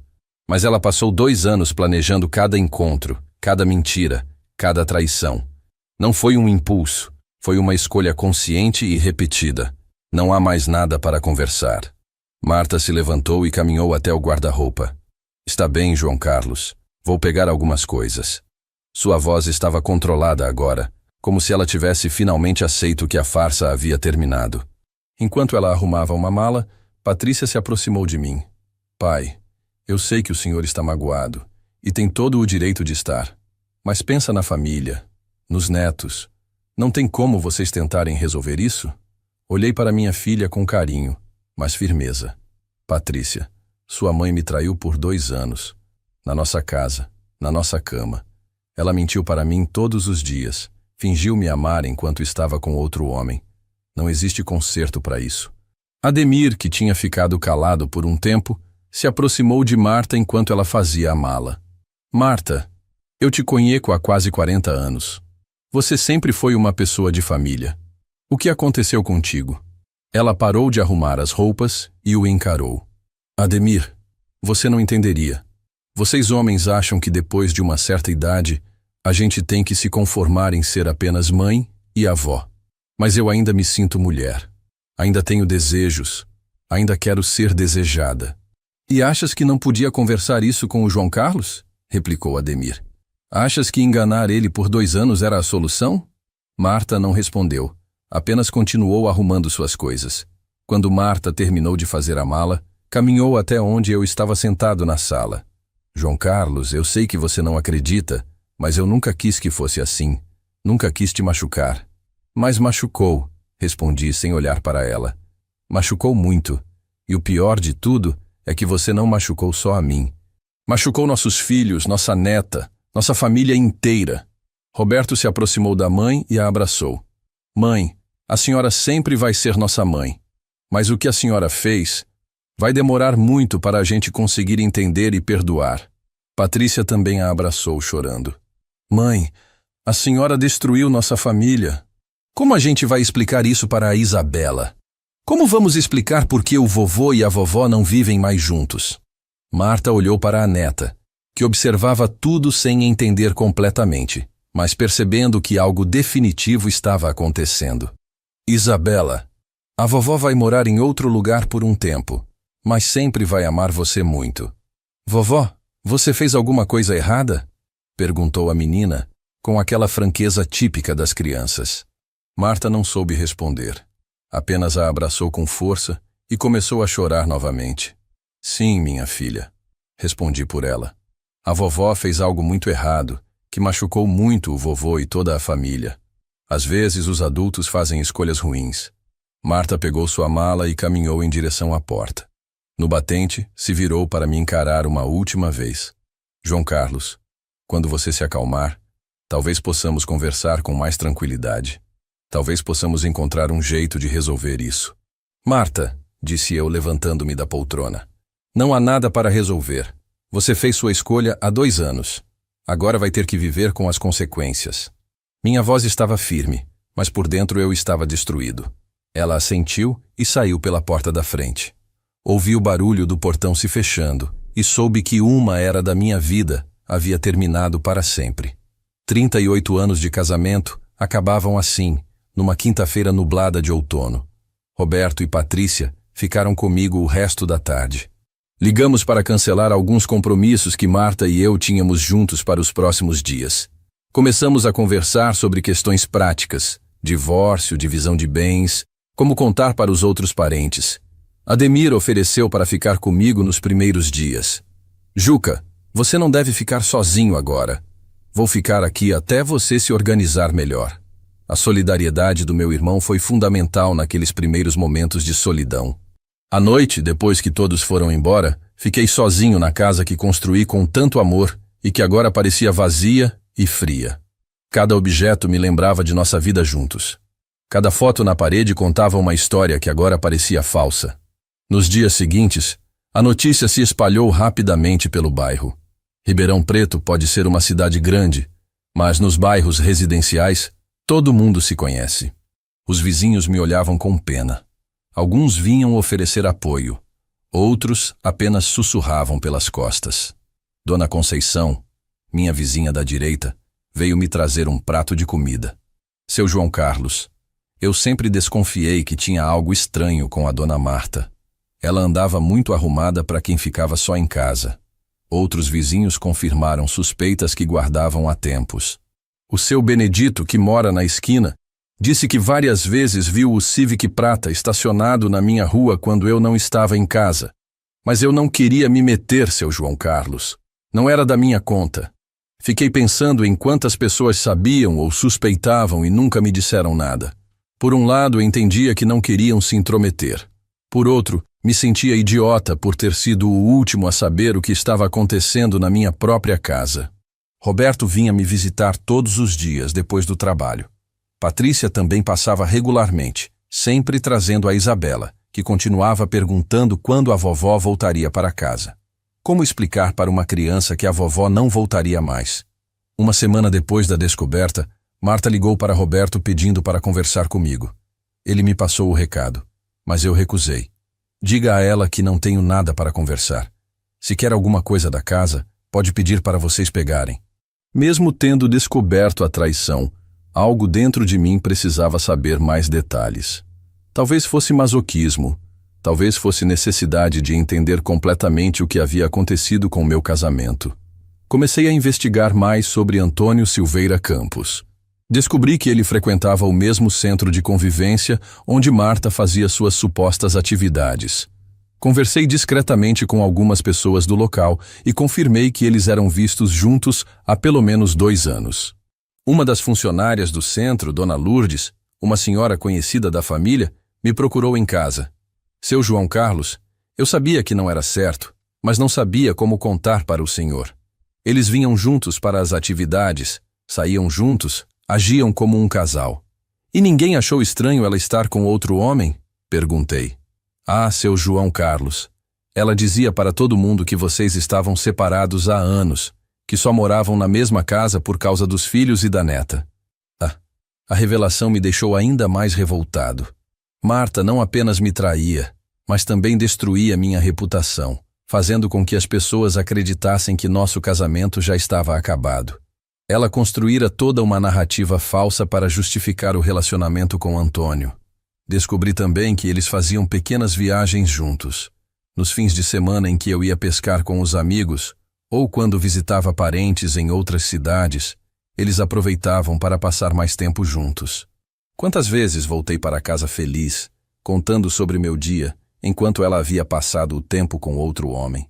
Mas ela passou 2 anos planejando cada encontro, cada mentira, cada traição. Não foi um impulso, foi uma escolha consciente e repetida. Não há mais nada para conversar." Marta se levantou e caminhou até o guarda-roupa. "Está bem, João Carlos. Vou pegar algumas coisas." Sua voz estava controlada agora, como se ela tivesse finalmente aceito que a farsa havia terminado. Enquanto ela arrumava uma mala, Patrícia se aproximou de mim. "Pai, eu sei que o senhor está magoado, e tem todo o direito de estar. Mas pensa na família, nos netos. Não tem como vocês tentarem resolver isso? Olhei para minha filha com carinho, mas firmeza. Patrícia, sua mãe me traiu por 2 anos. Na nossa casa, na nossa cama. Ela mentiu para mim todos os dias. Fingiu me amar enquanto estava com outro homem. Não existe conserto para isso. Ademir, que tinha ficado calado por um tempo, se aproximou de Marta enquanto ela fazia a mala. Marta, eu te conheço há quase 40 anos. Você sempre foi uma pessoa de família. O que aconteceu contigo? Ela parou de arrumar as roupas e o encarou. Ademir, você não entenderia. Vocês homens acham que depois de uma certa idade, a gente tem que se conformar em ser apenas mãe e avó. Mas eu ainda me sinto mulher. Ainda tenho desejos. Ainda quero ser desejada. E achas que não podia conversar isso com o João Carlos? Replicou Ademir. Achas que enganar ele por 2 anos era a solução? Marta não respondeu. Apenas continuou arrumando suas coisas. Quando Marta terminou de fazer a mala, caminhou até onde eu estava sentado na sala. João Carlos, eu sei que você não acredita, mas eu nunca quis que fosse assim. Nunca quis te machucar. Mas machucou, respondi sem olhar para ela. Machucou muito. E o pior de tudo é que você não machucou só a mim. Machucou nossos filhos, nossa neta, nossa família inteira. Roberto se aproximou da mãe e a abraçou. Mãe, a senhora sempre vai ser nossa mãe. Mas o que a senhora fez vai demorar muito para a gente conseguir entender e perdoar. Patrícia também a abraçou, chorando. Mãe, a senhora destruiu nossa família. Como a gente vai explicar isso para a Isabela? Como vamos explicar por que o vovô e a vovó não vivem mais juntos? Marta olhou para a neta, que observava tudo sem entender completamente, mas percebendo que algo definitivo estava acontecendo. Isabela, a vovó vai morar em outro lugar por um tempo, mas sempre vai amar você muito. Vovó, você fez alguma coisa errada? Perguntou a menina, com aquela franqueza típica das crianças. Marta não soube responder. Apenas a abraçou com força e começou a chorar novamente. Sim, minha filha, respondi por ela. A vovó fez algo muito errado, que machucou muito o vovô e toda a família. Às vezes os adultos fazem escolhas ruins. Marta pegou sua mala e caminhou em direção à porta. No batente, se virou para me encarar uma última vez. João Carlos, quando você se acalmar, talvez possamos conversar com mais tranquilidade. Talvez possamos encontrar um jeito de resolver isso. Marta, disse eu levantando-me da poltrona, não há nada para resolver. Você fez sua escolha há 2 anos. Agora vai ter que viver com as consequências. Minha voz estava firme, mas por dentro eu estava destruído. Ela assentiu e saiu pela porta da frente. Ouvi o barulho do portão se fechando e soube que uma era da minha vida havia terminado para sempre. 38 anos de casamento acabavam assim, numa quinta-feira nublada de outono. Roberto e Patrícia ficaram comigo o resto da tarde. Ligamos para cancelar alguns compromissos que Marta e eu tínhamos juntos para os próximos dias. Começamos a conversar sobre questões práticas, divórcio, divisão de bens, como contar para os outros parentes. Ademir ofereceu para ficar comigo nos primeiros dias. Juca, você não deve ficar sozinho agora. Vou ficar aqui até você se organizar melhor. A solidariedade do meu irmão foi fundamental naqueles primeiros momentos de solidão. À noite, depois que todos foram embora, fiquei sozinho na casa que construí com tanto amor e que agora parecia vazia e fria. Cada objeto me lembrava de nossa vida juntos. Cada foto na parede contava uma história que agora parecia falsa. Nos dias seguintes, a notícia se espalhou rapidamente pelo bairro. Ribeirão Preto pode ser uma cidade grande, mas nos bairros residenciais, todo mundo se conhece. Os vizinhos me olhavam com pena. Alguns vinham oferecer apoio. Outros apenas sussurravam pelas costas. Dona Conceição, minha vizinha da direita, veio me trazer um prato de comida. Seu João Carlos, eu sempre desconfiei que tinha algo estranho com a Dona Marta. Ela andava muito arrumada para quem ficava só em casa. Outros vizinhos confirmaram suspeitas que guardavam há tempos. O seu Benedito, que mora na esquina, disse que várias vezes viu o Civic prata estacionado na minha rua quando eu não estava em casa. Mas eu não queria me meter, seu João Carlos. Não era da minha conta. Fiquei pensando em quantas pessoas sabiam ou suspeitavam e nunca me disseram nada. Por um lado, entendia que não queriam se intrometer. Por outro, me sentia idiota por ter sido o último a saber o que estava acontecendo na minha própria casa. Roberto vinha me visitar todos os dias depois do trabalho. Patrícia também passava regularmente, sempre trazendo a Isabela, que continuava perguntando quando a vovó voltaria para casa. Como explicar para uma criança que a vovó não voltaria mais? Uma semana depois da descoberta, Marta ligou para Roberto pedindo para conversar comigo. Ele me passou o recado, mas eu recusei. Diga a ela que não tenho nada para conversar. Se quer alguma coisa da casa, pode pedir para vocês pegarem. Mesmo tendo descoberto a traição, algo dentro de mim precisava saber mais detalhes. Talvez fosse masoquismo, talvez fosse necessidade de entender completamente o que havia acontecido com meu casamento. Comecei a investigar mais sobre Antônio Silveira Campos. Descobri que ele frequentava o mesmo centro de convivência onde Marta fazia suas supostas atividades. Conversei discretamente com algumas pessoas do local e confirmei que eles eram vistos juntos há pelo menos 2 anos. Uma das funcionárias do centro, Dona Lourdes, uma senhora conhecida da família, me procurou em casa. Seu João Carlos, eu sabia que não era certo, mas não sabia como contar para o senhor. Eles vinham juntos para as atividades, saíam juntos, agiam como um casal. E ninguém achou estranho ela estar com outro homem? Perguntei. Ah, seu João Carlos. Ela dizia para todo mundo que vocês estavam separados há anos, que só moravam na mesma casa por causa dos filhos e da neta. A revelação me deixou ainda mais revoltado. Marta não apenas me traía, mas também destruía minha reputação, fazendo com que as pessoas acreditassem que nosso casamento já estava acabado. Ela construíra toda uma narrativa falsa para justificar o relacionamento com Antônio. Descobri também que eles faziam pequenas viagens juntos. Nos fins de semana em que eu ia pescar com os amigos, ou quando visitava parentes em outras cidades, eles aproveitavam para passar mais tempo juntos. Quantas vezes voltei para casa feliz, contando sobre meu dia, enquanto ela havia passado o tempo com outro homem.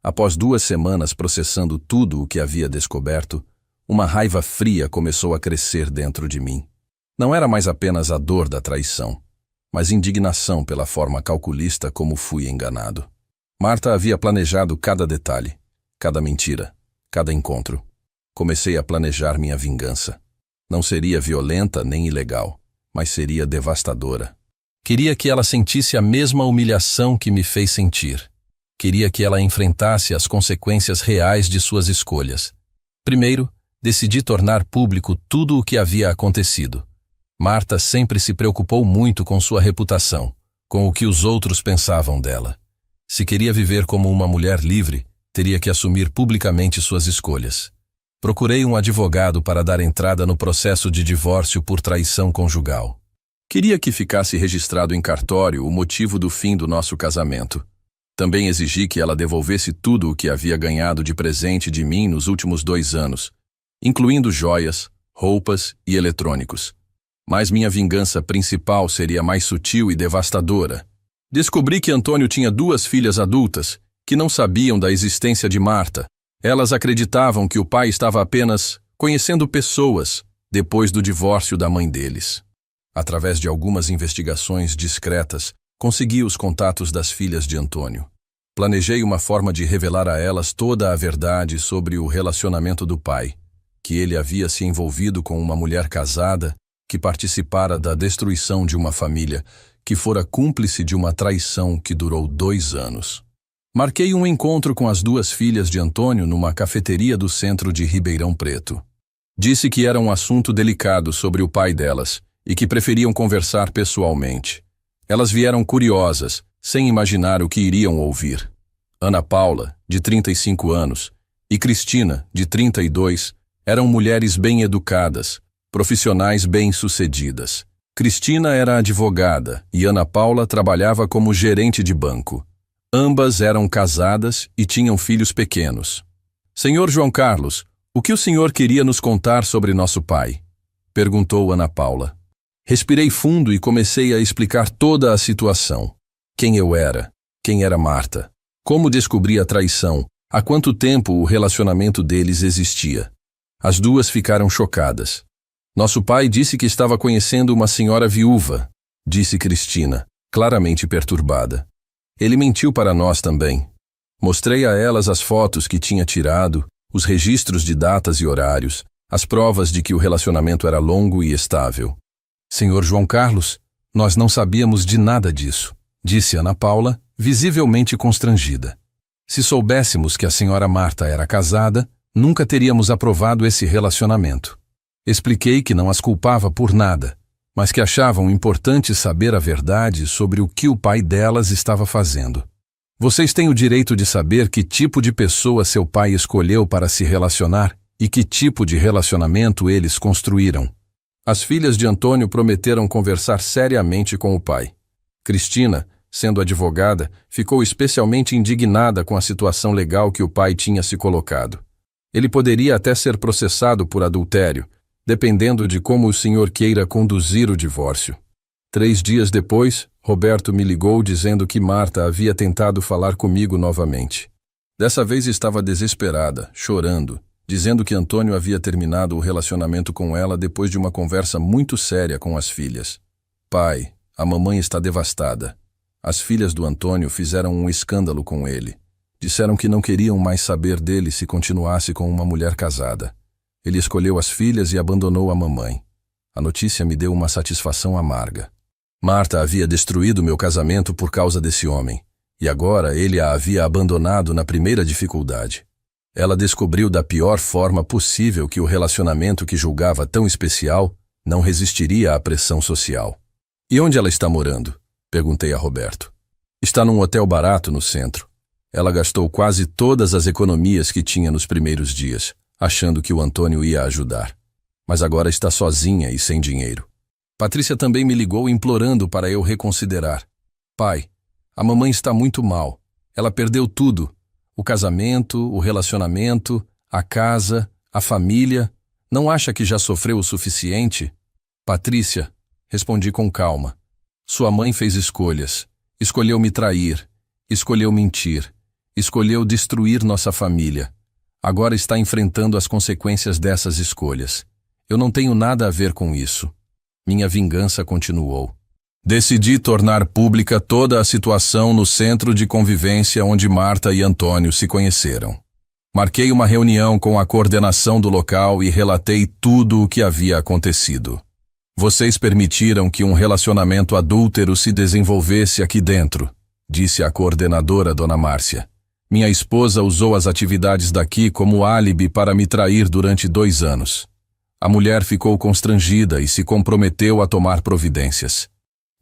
Após 2 semanas processando tudo o que havia descoberto, uma raiva fria começou a crescer dentro de mim. Não era mais apenas a dor da traição, mas indignação pela forma calculista como fui enganado. Marta havia planejado cada detalhe, cada mentira, cada encontro. Comecei a planejar minha vingança. Não seria violenta nem ilegal, mas seria devastadora. Queria que ela sentisse a mesma humilhação que me fez sentir. Queria que ela enfrentasse as consequências reais de suas escolhas. Primeiro, decidi tornar público tudo o que havia acontecido. Marta sempre se preocupou muito com sua reputação, com o que os outros pensavam dela. Se queria viver como uma mulher livre, teria que assumir publicamente suas escolhas. Procurei um advogado para dar entrada no processo de divórcio por traição conjugal. Queria que ficasse registrado em cartório o motivo do fim do nosso casamento. Também exigi que ela devolvesse tudo o que havia ganhado de presente de mim nos últimos 2 anos, incluindo joias, roupas e eletrônicos. Mas minha vingança principal seria mais sutil e devastadora. Descobri que Antônio tinha 2 filhas adultas, que não sabiam da existência de Marta. Elas acreditavam que o pai estava apenas conhecendo pessoas depois do divórcio da mãe deles. Através de algumas investigações discretas, consegui os contatos das filhas de Antônio. Planejei uma forma de revelar a elas toda a verdade sobre o relacionamento do pai, que ele havia se envolvido com uma mulher casada, que participara da destruição de uma família, que fora cúmplice de uma traição que durou 2 anos. Marquei um encontro com as 2 filhas de Antônio numa cafeteria do centro de Ribeirão Preto. Disse que era um assunto delicado sobre o pai delas e que preferiam conversar pessoalmente. Elas vieram curiosas, sem imaginar o que iriam ouvir. Ana Paula, de 35 anos, e Cristina, de 32, eram mulheres bem educadas, profissionais bem-sucedidas. Cristina era advogada e Ana Paula trabalhava como gerente de banco. Ambas eram casadas e tinham filhos pequenos. Senhor João Carlos, o que o senhor queria nos contar sobre nosso pai? Perguntou Ana Paula. Respirei fundo e comecei a explicar toda a situação. Quem eu era, quem era Marta, como descobri a traição, há quanto tempo o relacionamento deles existia. As duas ficaram chocadas. Nosso pai disse que estava conhecendo uma senhora viúva, disse Cristina, claramente perturbada. Ele mentiu para nós também. Mostrei a elas as fotos que tinha tirado, os registros de datas e horários, as provas de que o relacionamento era longo e estável. Senhor João Carlos, nós não sabíamos de nada disso, disse Ana Paula, visivelmente constrangida. Se soubéssemos que a senhora Marta era casada, nunca teríamos aprovado esse relacionamento. Expliquei que não as culpava por nada, mas que achavam importante saber a verdade sobre o que o pai delas estava fazendo. Vocês têm o direito de saber que tipo de pessoa seu pai escolheu para se relacionar e que tipo de relacionamento eles construíram. As filhas de Antônio prometeram conversar seriamente com o pai. Cristina, sendo advogada, ficou especialmente indignada com a situação legal que o pai tinha se colocado. Ele poderia até ser processado por adultério, dependendo de como o senhor queira conduzir o divórcio. 3 dias depois, Roberto me ligou dizendo que Marta havia tentado falar comigo novamente. Dessa vez estava desesperada, chorando, dizendo que Antônio havia terminado o relacionamento com ela depois de uma conversa muito séria com as filhas. Pai, a mamãe está devastada. As filhas do Antônio fizeram um escândalo com ele. Disseram que não queriam mais saber dele se continuasse com uma mulher casada. Ele escolheu as filhas e abandonou a mamãe. A notícia me deu uma satisfação amarga. Marta havia destruído meu casamento por causa desse homem, e agora ele a havia abandonado na primeira dificuldade. Ela descobriu da pior forma possível que o relacionamento que julgava tão especial não resistiria à pressão social. E onde ela está morando? Perguntei a Roberto. Está num hotel barato no centro. Ela gastou quase todas as economias que tinha nos primeiros dias, achando que o Antônio ia ajudar. Mas agora está sozinha e sem dinheiro. Patrícia também me ligou implorando para eu reconsiderar. Pai, a mamãe está muito mal. Ela perdeu tudo. O casamento, o relacionamento, a casa, a família. Não acha que já sofreu o suficiente? Patrícia, respondi com calma. Sua mãe fez escolhas. Escolheu me trair. Escolheu mentir. Escolheu destruir nossa família. Agora está enfrentando as consequências dessas escolhas. Eu não tenho nada a ver com isso. Minha vingança continuou. Decidi tornar pública toda a situação no centro de convivência onde Marta e Antônio se conheceram. Marquei uma reunião com a coordenação do local e relatei tudo o que havia acontecido. Vocês permitiram que um relacionamento adúltero se desenvolvesse aqui dentro, disse a coordenadora Dona Márcia. Minha esposa usou as atividades daqui como álibi para me trair durante 2 anos. A mulher ficou constrangida e se comprometeu a tomar providências.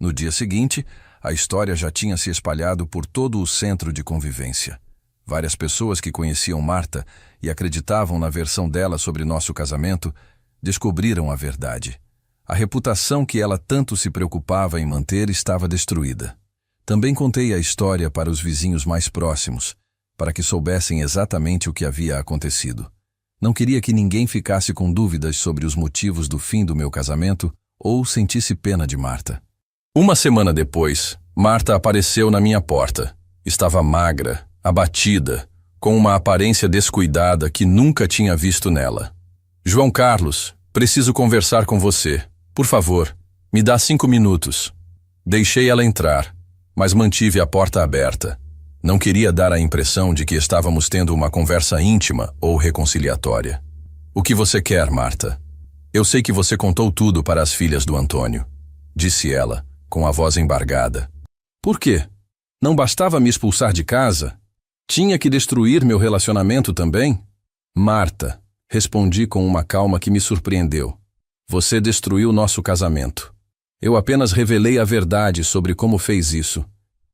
No dia seguinte, a história já tinha se espalhado por todo o centro de convivência. Várias pessoas que conheciam Marta e acreditavam na versão dela sobre nosso casamento descobriram a verdade. A reputação que ela tanto se preocupava em manter estava destruída. Também contei a história para os vizinhos mais próximos, para que soubessem exatamente o que havia acontecido. Não queria que ninguém ficasse com dúvidas sobre os motivos do fim do meu casamento ou sentisse pena de Marta. 1 semana depois, Marta apareceu na minha porta. Estava magra, abatida, com uma aparência descuidada que nunca tinha visto nela. João Carlos, preciso conversar com você. Por favor, me dá 5 minutos. Deixei ela entrar, mas mantive a porta aberta. Não queria dar a impressão de que estávamos tendo uma conversa íntima ou reconciliatória. O que você quer, Marta? Eu sei que você contou tudo para as filhas do Antônio, disse ela, com a voz embargada. Por quê? Não bastava me expulsar de casa? Tinha que destruir meu relacionamento também? Marta, respondi com uma calma que me surpreendeu. Você destruiu nosso casamento. Eu apenas revelei a verdade sobre como fez isso.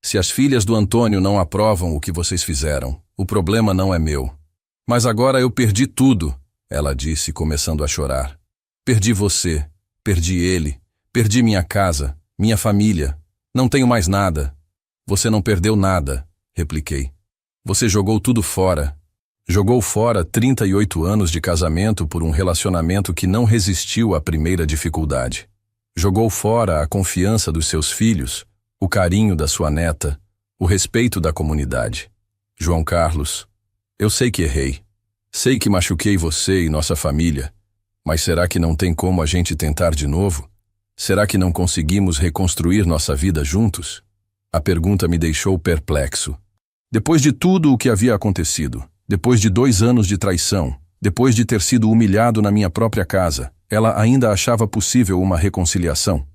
Se as filhas do Antônio não aprovam o que vocês fizeram, o problema não é meu. Mas agora eu perdi tudo, ela disse, começando a chorar. Perdi você, perdi ele, perdi minha casa, minha família. Não tenho mais nada. Você não perdeu nada, repliquei. Você jogou tudo fora. Jogou fora 38 anos de casamento por um relacionamento que não resistiu à primeira dificuldade. Jogou fora a confiança dos seus filhos, o carinho da sua neta, o respeito da comunidade. João Carlos, eu sei que errei. Sei que machuquei você e nossa família, mas será que não tem como a gente tentar de novo? Será que não conseguimos reconstruir nossa vida juntos? A pergunta me deixou perplexo. Depois de tudo o que havia acontecido, depois de 2 anos de traição, depois de ter sido humilhado na minha própria casa, ela ainda achava possível uma reconciliação?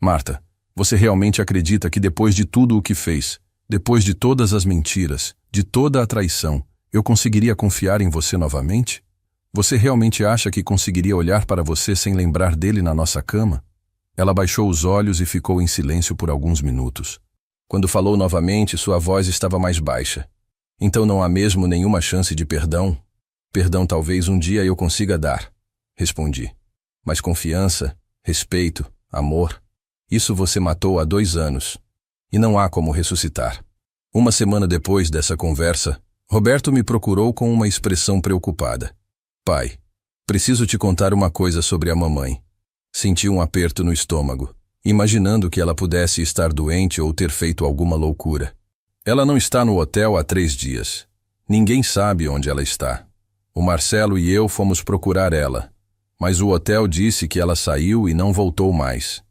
Marta, você realmente acredita que depois de tudo o que fez, depois de todas as mentiras, de toda a traição, eu conseguiria confiar em você novamente? Você realmente acha que conseguiria olhar para você sem lembrar dele na nossa cama? Ela baixou os olhos e ficou em silêncio por alguns minutos. Quando falou novamente, sua voz estava mais baixa. Então não há mesmo nenhuma chance de perdão? Perdão talvez um dia eu consiga dar, respondi. Mas confiança, respeito, amor, isso você matou há 2 anos. E não há como ressuscitar. Uma semana depois dessa conversa, Roberto me procurou com uma expressão preocupada. Pai, preciso te contar uma coisa sobre a mamãe. Senti um aperto no estômago, imaginando que ela pudesse estar doente ou ter feito alguma loucura. Ela não está no hotel há 3 dias. Ninguém sabe onde ela está. O Marcelo e eu fomos procurar ela, mas o hotel disse que ela saiu e não voltou mais.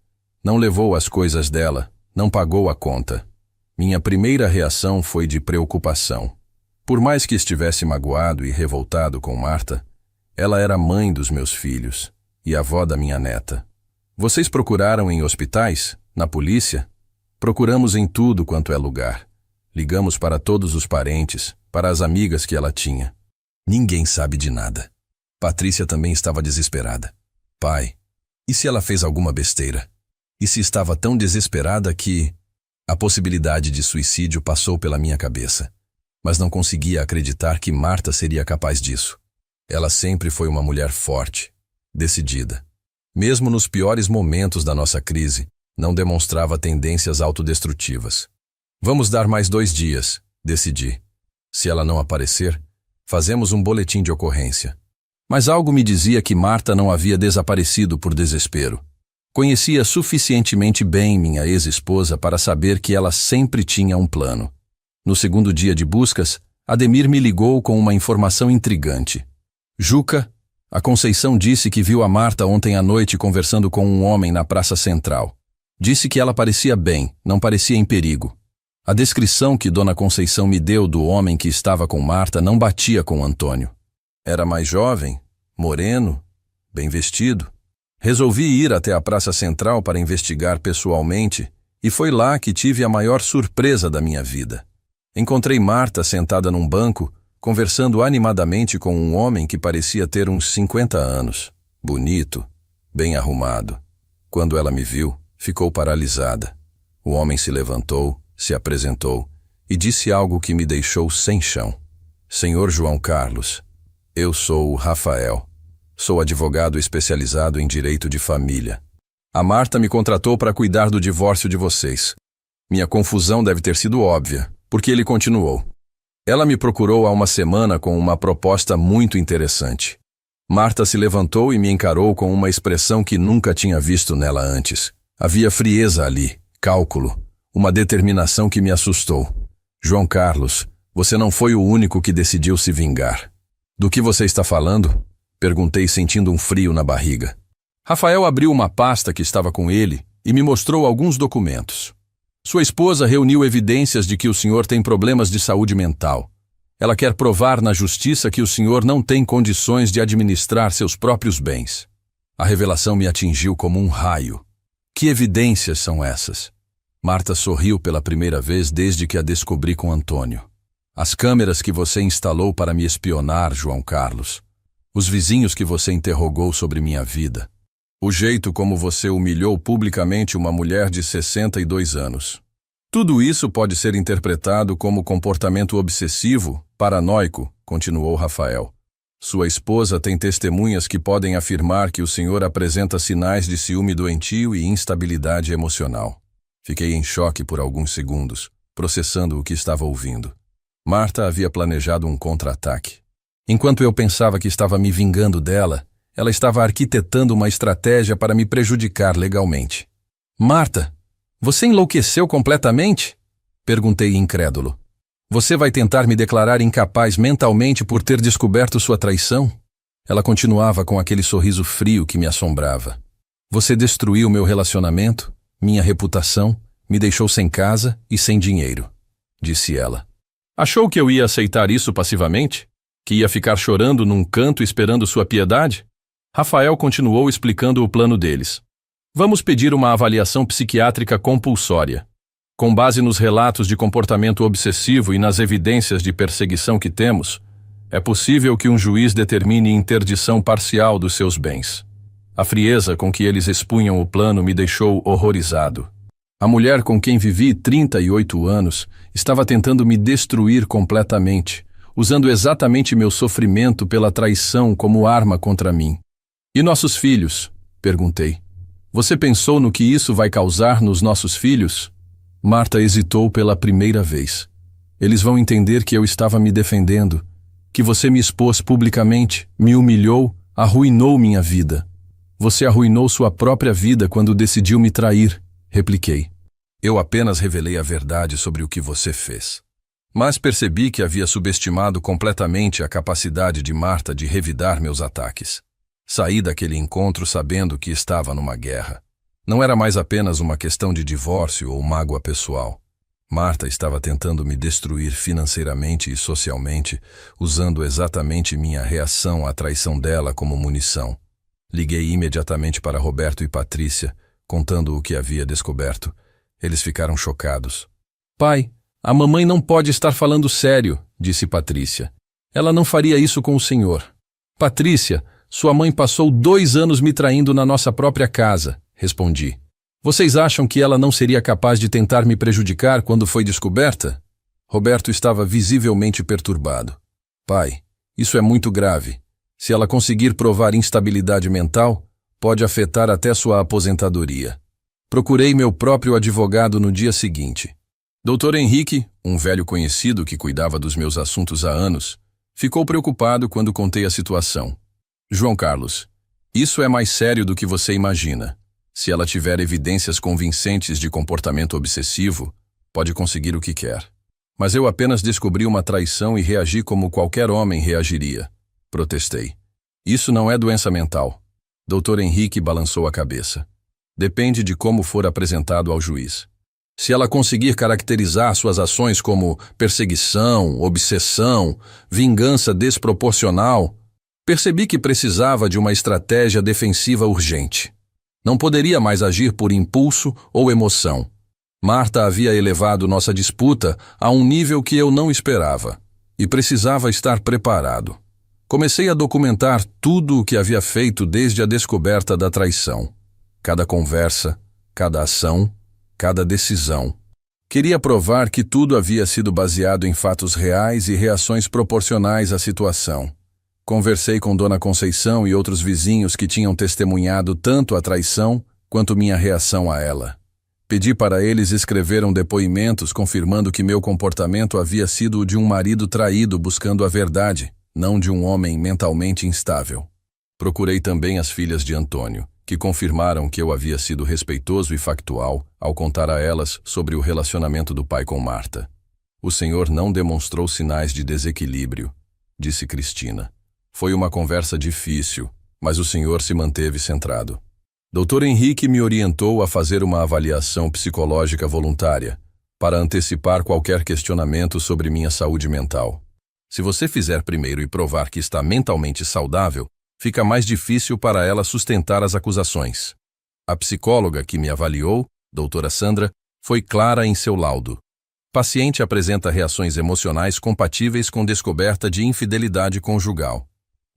Não levou as coisas dela, não pagou a conta. Minha primeira reação foi de preocupação. Por mais que estivesse magoado e revoltado com Marta, ela era mãe dos meus filhos e avó da minha neta. Vocês procuraram em hospitais? Na polícia? Procuramos em tudo quanto é lugar. Ligamos para todos os parentes, para as amigas que ela tinha. Ninguém sabe de nada. Patrícia também estava desesperada. Pai, e se ela fez alguma besteira? E se estava tão desesperada que... A possibilidade de suicídio passou pela minha cabeça, mas não conseguia acreditar que Marta seria capaz disso. Ela sempre foi uma mulher forte, decidida. Mesmo nos piores momentos da nossa crise, não demonstrava tendências autodestrutivas. Vamos dar mais 2 dias, decidi. Se ela não aparecer, fazemos um boletim de ocorrência. Mas algo me dizia que Marta não havia desaparecido por desespero. Conhecia suficientemente bem minha ex-esposa para saber que ela sempre tinha um plano. No 2º dia de buscas, Ademir me ligou com uma informação intrigante. Juca, a Conceição disse que viu a Marta ontem à noite conversando com um homem na Praça Central. Disse que ela parecia bem, não parecia em perigo. A descrição que Dona Conceição me deu do homem que estava com Marta não batia com Antônio. Era mais jovem, moreno, bem vestido. Resolvi ir até a Praça Central para investigar pessoalmente e foi lá que tive a maior surpresa da minha vida. Encontrei Marta sentada num banco, conversando animadamente com um homem que parecia ter uns 50 anos, bonito, bem arrumado. Quando ela me viu, ficou paralisada. O homem se levantou, se apresentou e disse algo que me deixou sem chão. Senhor João Carlos, eu sou o Rafael. Sou advogado especializado em direito de família. A Marta me contratou para cuidar do divórcio de vocês. Minha confusão deve ter sido óbvia, porque ele continuou. Ela me procurou há uma semana com uma proposta muito interessante. Marta se levantou e me encarou com uma expressão que nunca tinha visto nela antes. Havia frieza ali, cálculo, uma determinação que me assustou. João Carlos, você não foi o único que decidiu se vingar. Do que você está falando? Perguntei sentindo um frio na barriga. Rafael abriu uma pasta que estava com ele e me mostrou alguns documentos. Sua esposa reuniu evidências de que o senhor tem problemas de saúde mental. Ela quer provar na justiça que o senhor não tem condições de administrar seus próprios bens. A revelação me atingiu como um raio. Que evidências são essas? Marta sorriu pela primeira vez desde que a descobri com Antônio. As câmeras que você instalou para me espionar, João Carlos. Os vizinhos que você interrogou sobre minha vida. O jeito como você humilhou publicamente uma mulher de 62 anos. Tudo isso pode ser interpretado como comportamento obsessivo, paranoico, continuou Rafael. Sua esposa tem testemunhas que podem afirmar que o senhor apresenta sinais de ciúme doentio e instabilidade emocional. Fiquei em choque por alguns segundos, processando o que estava ouvindo. Marta havia planejado um contra-ataque. Enquanto eu pensava que estava me vingando dela, ela estava arquitetando uma estratégia para me prejudicar legalmente. Marta, você enlouqueceu completamente? Perguntei incrédulo. Você vai tentar me declarar incapaz mentalmente por ter descoberto sua traição? Ela continuava com aquele sorriso frio que me assombrava. Você destruiu meu relacionamento, minha reputação, me deixou sem casa e sem dinheiro, disse ela. Achou que eu ia aceitar isso passivamente? Que ia ficar chorando num canto esperando sua piedade? Rafael continuou explicando o plano deles. Vamos pedir uma avaliação psiquiátrica compulsória. Com base nos relatos de comportamento obsessivo e nas evidências de perseguição que temos, é possível que um juiz determine interdição parcial dos seus bens. A frieza com que eles expunham o plano me deixou horrorizado. A mulher com quem vivi 38 anos estava tentando me destruir completamente, usando exatamente meu sofrimento pela traição como arma contra mim. E nossos filhos? Perguntei. Você pensou no que isso vai causar nos nossos filhos? Marta hesitou pela primeira vez. Eles vão entender que eu estava me defendendo, que você me expôs publicamente, me humilhou, arruinou minha vida. Você arruinou sua própria vida quando decidiu me trair, repliquei. Eu apenas revelei a verdade sobre o que você fez. Mas percebi que havia subestimado completamente a capacidade de Marta de revidar meus ataques. Saí daquele encontro sabendo que estava numa guerra. Não era mais apenas uma questão de divórcio ou mágoa pessoal. Marta estava tentando me destruir financeiramente e socialmente, usando exatamente minha reação à traição dela como munição. Liguei imediatamente para Roberto e Patrícia, contando o que havia descoberto. Eles ficaram chocados. Pai, a mamãe não pode estar falando sério, disse Patrícia. Ela não faria isso com o senhor. Patrícia, sua mãe passou 2 anos me traindo na nossa própria casa, respondi. Vocês acham que ela não seria capaz de tentar me prejudicar quando foi descoberta? Roberto estava visivelmente perturbado. Pai, isso é muito grave. Se ela conseguir provar instabilidade mental, pode afetar até sua aposentadoria. Procurei meu próprio advogado no dia seguinte. Dr. Henrique, um velho conhecido que cuidava dos meus assuntos há anos, ficou preocupado quando contei a situação. João Carlos, isso é mais sério do que você imagina. Se ela tiver evidências convincentes de comportamento obsessivo, pode conseguir o que quer. Mas eu apenas descobri uma traição e reagi como qualquer homem reagiria. Protestei. Isso não é doença mental. Dr. Henrique balançou a cabeça. Depende de como for apresentado ao juiz. Se ela conseguir caracterizar suas ações como perseguição, obsessão, vingança desproporcional, percebi que precisava de uma estratégia defensiva urgente. Não poderia mais agir por impulso ou emoção. Marta havia elevado nossa disputa a um nível que eu não esperava, e precisava estar preparado. Comecei a documentar tudo o que havia feito desde a descoberta da traição. Cada conversa, cada ação, cada decisão. Queria provar que tudo havia sido baseado em fatos reais e reações proporcionais à situação. Conversei com Dona Conceição e outros vizinhos que tinham testemunhado tanto a traição quanto minha reação a ela. Pedi para eles escreveram depoimentos confirmando que meu comportamento havia sido o de um marido traído buscando a verdade, não de um homem mentalmente instável. Procurei também as filhas de Antônio, que confirmaram que eu havia sido respeitoso e factual ao contar a elas sobre o relacionamento do pai com Marta. O senhor não demonstrou sinais de desequilíbrio, disse Cristina. Foi uma conversa difícil, mas o senhor se manteve centrado. Dr. Henrique me orientou a fazer uma avaliação psicológica voluntária, para antecipar qualquer questionamento sobre minha saúde mental. Se você fizer primeiro e provar que está mentalmente saudável, fica mais difícil para ela sustentar as acusações. A psicóloga que me avaliou, doutora Sandra, foi clara em seu laudo. Paciente apresenta reações emocionais compatíveis com descoberta de infidelidade conjugal.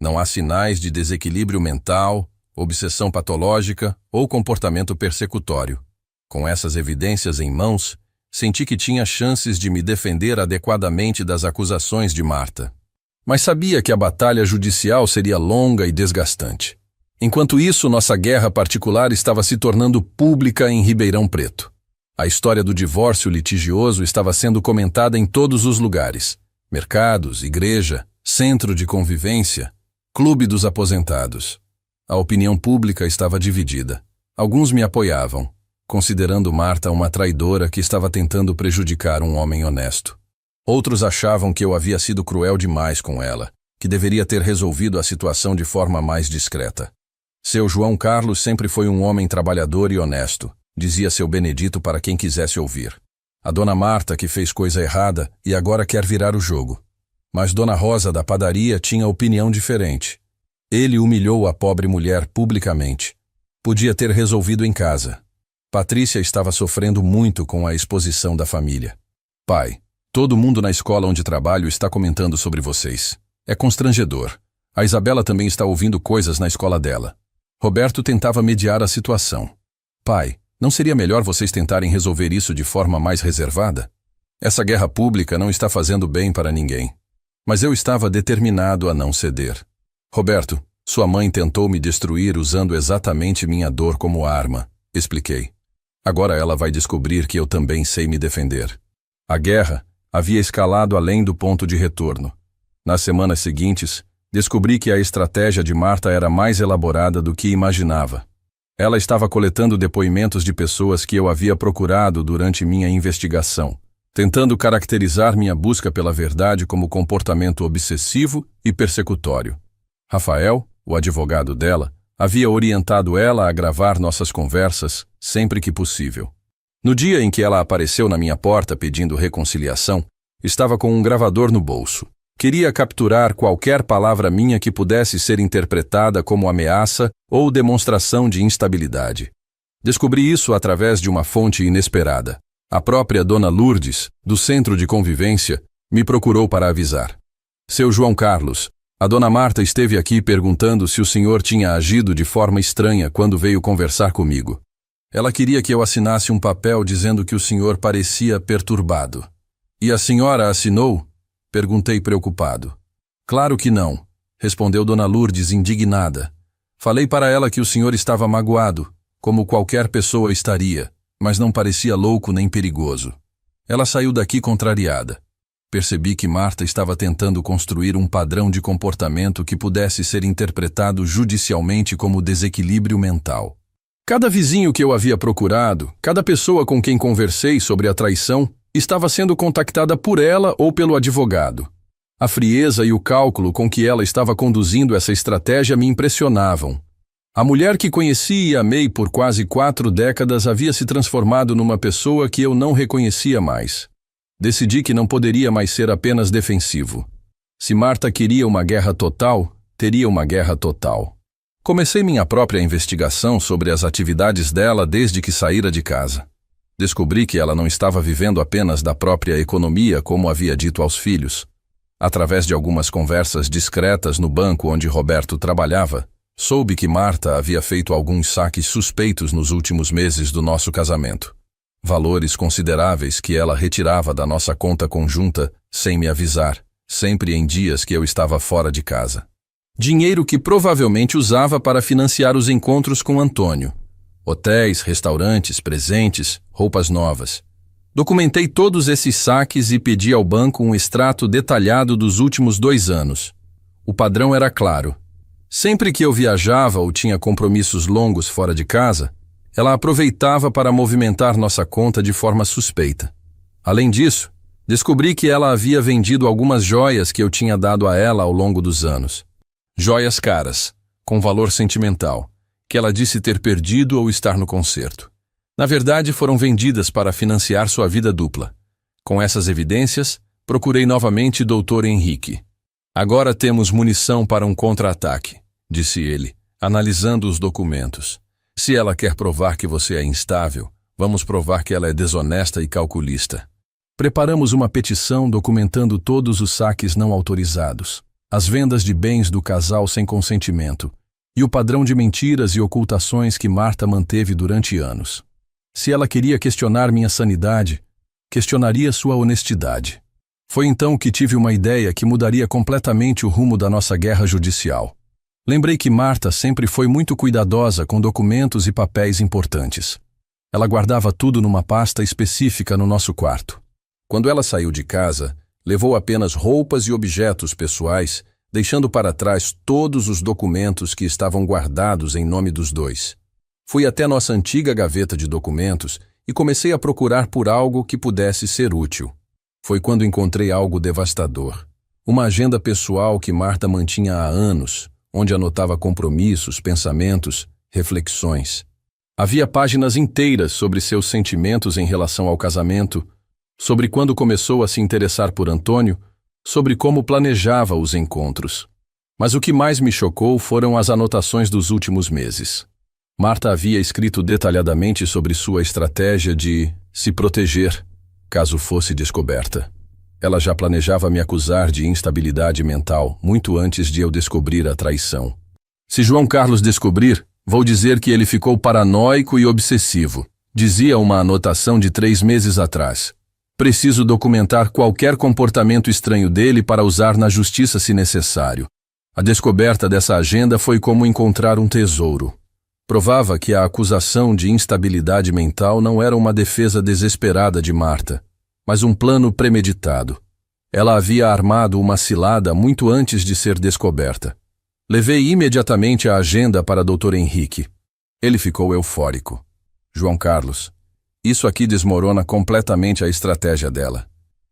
Não há sinais de desequilíbrio mental, obsessão patológica ou comportamento persecutório. Com essas evidências em mãos, senti que tinha chances de me defender adequadamente das acusações de Marta. Mas sabia que a batalha judicial seria longa e desgastante. Enquanto isso, nossa guerra particular estava se tornando pública em Ribeirão Preto. A história do divórcio litigioso estava sendo comentada em todos os lugares: mercados, igreja, centro de convivência, clube dos aposentados. A opinião pública estava dividida. Alguns me apoiavam, considerando Marta uma traidora que estava tentando prejudicar um homem honesto. Outros achavam que eu havia sido cruel demais com ela, que deveria ter resolvido a situação de forma mais discreta. Seu João Carlos sempre foi um homem trabalhador e honesto, dizia seu Benedito para quem quisesse ouvir. A dona Marta que fez coisa errada e agora quer virar o jogo. Mas dona Rosa da padaria tinha opinião diferente. Ele humilhou a pobre mulher publicamente. Podia ter resolvido em casa. Patrícia estava sofrendo muito com a exposição da família. Pai, todo mundo na escola onde trabalho está comentando sobre vocês. É constrangedor. A Isabela também está ouvindo coisas na escola dela. Roberto tentava mediar a situação. Pai, não seria melhor vocês tentarem resolver isso de forma mais reservada? Essa guerra pública não está fazendo bem para ninguém. Mas eu estava determinado a não ceder. Roberto, sua mãe tentou me destruir usando exatamente minha dor como arma, expliquei. Agora ela vai descobrir que eu também sei me defender. A guerra havia escalado além do ponto de retorno. Nas semanas seguintes, descobri que a estratégia de Marta era mais elaborada do que imaginava. Ela estava coletando depoimentos de pessoas que eu havia procurado durante minha investigação, tentando caracterizar minha busca pela verdade como comportamento obsessivo e persecutório. Rafael, o advogado dela, havia orientado ela a gravar nossas conversas sempre que possível. No dia em que ela apareceu na minha porta pedindo reconciliação, estava com um gravador no bolso. Queria capturar qualquer palavra minha que pudesse ser interpretada como ameaça ou demonstração de instabilidade. Descobri isso através de uma fonte inesperada. A própria dona Lourdes, do Centro de Convivência, me procurou para avisar. Seu João Carlos, a dona Marta esteve aqui perguntando se o senhor tinha agido de forma estranha quando veio conversar comigo. Ela queria que eu assinasse um papel dizendo que o senhor parecia perturbado. E a senhora assinou? Perguntei preocupado. Claro que não, respondeu dona Lourdes indignada. Falei para ela que o senhor estava magoado, como qualquer pessoa estaria, mas não parecia louco nem perigoso. Ela saiu daqui contrariada. Percebi que Marta estava tentando construir um padrão de comportamento que pudesse ser interpretado judicialmente como desequilíbrio mental. Cada vizinho que eu havia procurado, cada pessoa com quem conversei sobre a traição, estava sendo contactada por ela ou pelo advogado. A frieza e o cálculo com que ela estava conduzindo essa estratégia me impressionavam. A mulher que conheci e amei por quase 4 décadas havia se transformado numa pessoa que eu não reconhecia mais. Decidi que não poderia mais ser apenas defensivo. Se Marta queria uma guerra total, teria uma guerra total. Comecei minha própria investigação sobre as atividades dela desde que saíra de casa. Descobri que ela não estava vivendo apenas da própria economia, como havia dito aos filhos. Através de algumas conversas discretas no banco onde Roberto trabalhava, soube que Marta havia feito alguns saques suspeitos nos últimos meses do nosso casamento. Valores consideráveis que ela retirava da nossa conta conjunta sem me avisar, sempre em dias que eu estava fora de casa. Dinheiro que provavelmente usava para financiar os encontros com Antônio. Hotéis, restaurantes, presentes, roupas novas. Documentei todos esses saques e pedi ao banco um extrato detalhado dos últimos 2 anos. O padrão era claro. Sempre que eu viajava ou tinha compromissos longos fora de casa, ela aproveitava para movimentar nossa conta de forma suspeita. Além disso, descobri que ela havia vendido algumas joias que eu tinha dado a ela ao longo dos anos. Joias caras, com valor sentimental, que ela disse ter perdido ou estar no concerto. Na verdade, foram vendidas para financiar sua vida dupla. Com essas evidências, procurei novamente Dr. Henrique. Agora temos munição para um contra-ataque, disse ele, analisando os documentos. Se ela quer provar que você é instável, vamos provar que ela é desonesta e calculista. Preparamos uma petição documentando todos os saques não autorizados, as vendas de bens do casal sem consentimento e o padrão de mentiras e ocultações que Marta manteve durante anos. Se ela queria questionar minha sanidade, questionaria sua honestidade. Foi então que tive uma ideia que mudaria completamente o rumo da nossa guerra judicial. Lembrei que Marta sempre foi muito cuidadosa com documentos e papéis importantes. Ela guardava tudo numa pasta específica no nosso quarto. Quando ela saiu de casa, levou apenas roupas e objetos pessoais, deixando para trás todos os documentos que estavam guardados em nome dos dois. Fui até nossa antiga gaveta de documentos e comecei a procurar por algo que pudesse ser útil. Foi quando encontrei algo devastador. Uma agenda pessoal que Marta mantinha há anos, onde anotava compromissos, pensamentos, reflexões. Havia páginas inteiras sobre seus sentimentos em relação ao casamento, sobre quando começou a se interessar por Antônio, sobre como planejava os encontros. Mas o que mais me chocou foram as anotações dos últimos meses. Marta havia escrito detalhadamente sobre sua estratégia de se proteger, caso fosse descoberta. Ela já planejava me acusar de instabilidade mental muito antes de eu descobrir a traição. Se João Carlos descobrir, vou dizer que ele ficou paranoico e obsessivo, dizia uma anotação de 3 meses atrás. Preciso documentar qualquer comportamento estranho dele para usar na justiça se necessário. A descoberta dessa agenda foi como encontrar um tesouro. Provava que a acusação de instabilidade mental não era uma defesa desesperada de Marta, mas um plano premeditado. Ela havia armado uma cilada muito antes de ser descoberta. Levei imediatamente a agenda para Dr. Henrique. Ele ficou eufórico. João Carlos, isso aqui desmorona completamente a estratégia dela.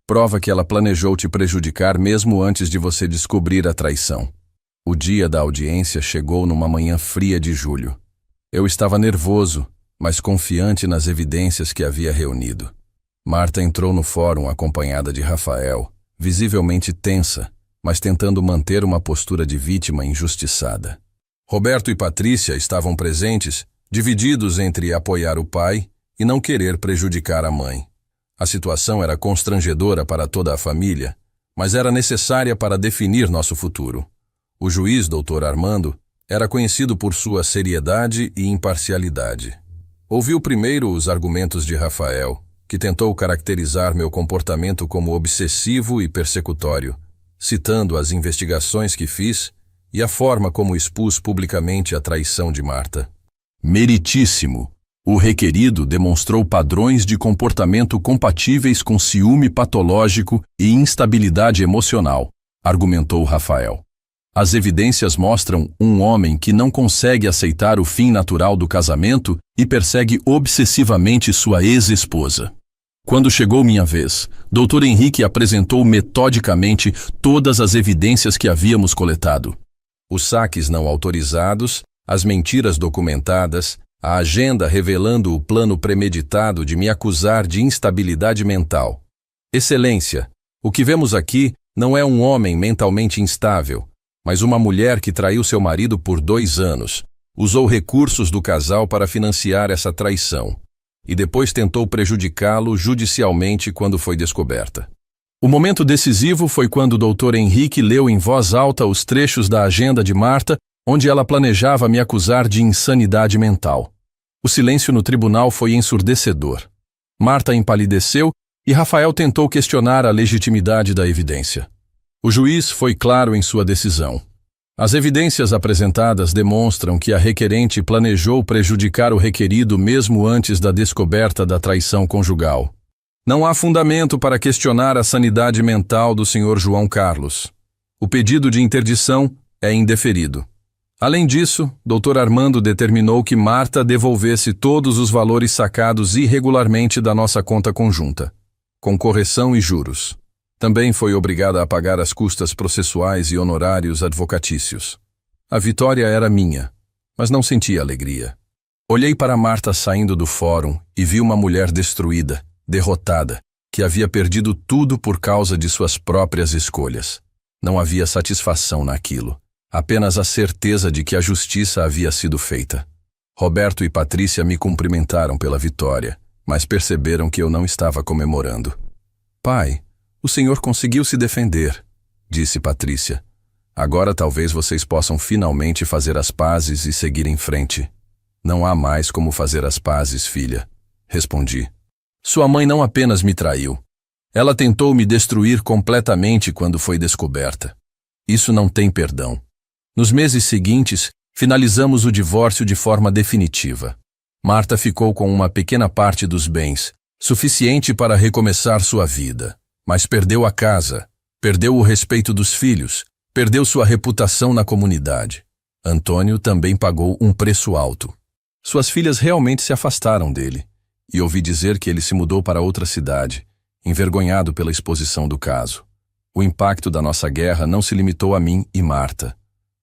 Prova que ela planejou te prejudicar mesmo antes de você descobrir a traição. O dia da audiência chegou numa manhã fria de julho. Eu estava nervoso, mas confiante nas evidências que havia reunido. Marta entrou no fórum acompanhada de Rafael, visivelmente tensa, mas tentando manter uma postura de vítima injustiçada. Roberto e Patrícia estavam presentes, divididos entre apoiar o pai e não querer prejudicar a mãe. A situação era constrangedora para toda a família, mas era necessária para definir nosso futuro. O juiz, Dr. Armando, era conhecido por sua seriedade e imparcialidade. Ouviu primeiro os argumentos de Rafael, que tentou caracterizar meu comportamento como obsessivo e persecutório, citando as investigações que fiz e a forma como expus publicamente a traição de Marta. Meritíssimo! O requerido demonstrou padrões de comportamento compatíveis com ciúme patológico e instabilidade emocional, argumentou Rafael. As evidências mostram um homem que não consegue aceitar o fim natural do casamento e persegue obsessivamente sua ex-esposa. Quando chegou minha vez, Dr. Henrique apresentou metodicamente todas as evidências que havíamos coletado. Os saques não autorizados, as mentiras documentadas, a agenda revelando o plano premeditado de me acusar de instabilidade mental. Excelência, o que vemos aqui não é um homem mentalmente instável, mas uma mulher que traiu seu marido por 2 anos, usou recursos do casal para financiar essa traição, e depois tentou prejudicá-lo judicialmente quando foi descoberta. O momento decisivo foi quando o Dr. Henrique leu em voz alta os trechos da agenda de Marta, onde ela planejava me acusar de insanidade mental. O silêncio no tribunal foi ensurdecedor. Marta empalideceu e Rafael tentou questionar a legitimidade da evidência. O juiz foi claro em sua decisão. As evidências apresentadas demonstram que a requerente planejou prejudicar o requerido mesmo antes da descoberta da traição conjugal. Não há fundamento para questionar a sanidade mental do Sr. João Carlos. O pedido de interdição é indeferido. Além disso, Dr. Armando determinou que Marta devolvesse todos os valores sacados irregularmente da nossa conta conjunta, com correção e juros. Também foi obrigada a pagar as custas processuais e honorários advocatícios. A vitória era minha, mas não sentia alegria. Olhei para Marta saindo do fórum e vi uma mulher destruída, derrotada, que havia perdido tudo por causa de suas próprias escolhas. Não havia satisfação naquilo, apenas a certeza de que a justiça havia sido feita. Roberto e Patrícia me cumprimentaram pela vitória, mas perceberam que eu não estava comemorando. Pai, o senhor conseguiu se defender, disse Patrícia. Agora talvez vocês possam finalmente fazer as pazes e seguir em frente. Não há mais como fazer as pazes, filha, respondi. Sua mãe não apenas me traiu. Ela tentou me destruir completamente quando foi descoberta. Isso não tem perdão. Nos meses seguintes, finalizamos o divórcio de forma definitiva. Marta ficou com uma pequena parte dos bens, suficiente para recomeçar sua vida. Mas perdeu a casa, perdeu o respeito dos filhos, perdeu sua reputação na comunidade. Antônio também pagou um preço alto. Suas filhas realmente se afastaram dele, e ouvi dizer que ele se mudou para outra cidade, envergonhado pela exposição do caso. O impacto da nossa guerra não se limitou a mim e Marta.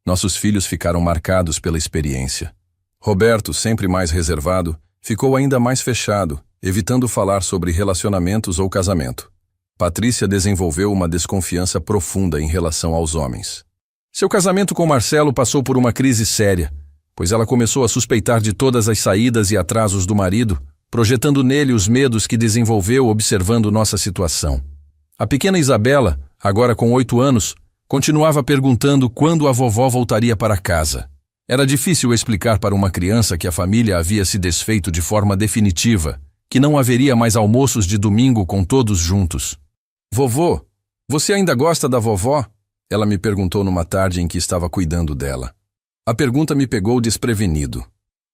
Nossos filhos ficaram marcados pela experiência. Roberto, sempre mais reservado, ficou ainda mais fechado, evitando falar sobre relacionamentos ou casamento. Patrícia desenvolveu uma desconfiança profunda em relação aos homens. Seu casamento com Marcelo passou por uma crise séria, pois ela começou a suspeitar de todas as saídas e atrasos do marido, projetando nele os medos que desenvolveu observando nossa situação. A pequena Isabela, agora com 8 anos, continuava perguntando quando a vovó voltaria para casa. Era difícil explicar para uma criança que a família havia se desfeito de forma definitiva, que não haveria mais almoços de domingo com todos juntos. "Vovô, você ainda gosta da vovó?" Ela me perguntou numa tarde em que estava cuidando dela. A pergunta me pegou desprevenido.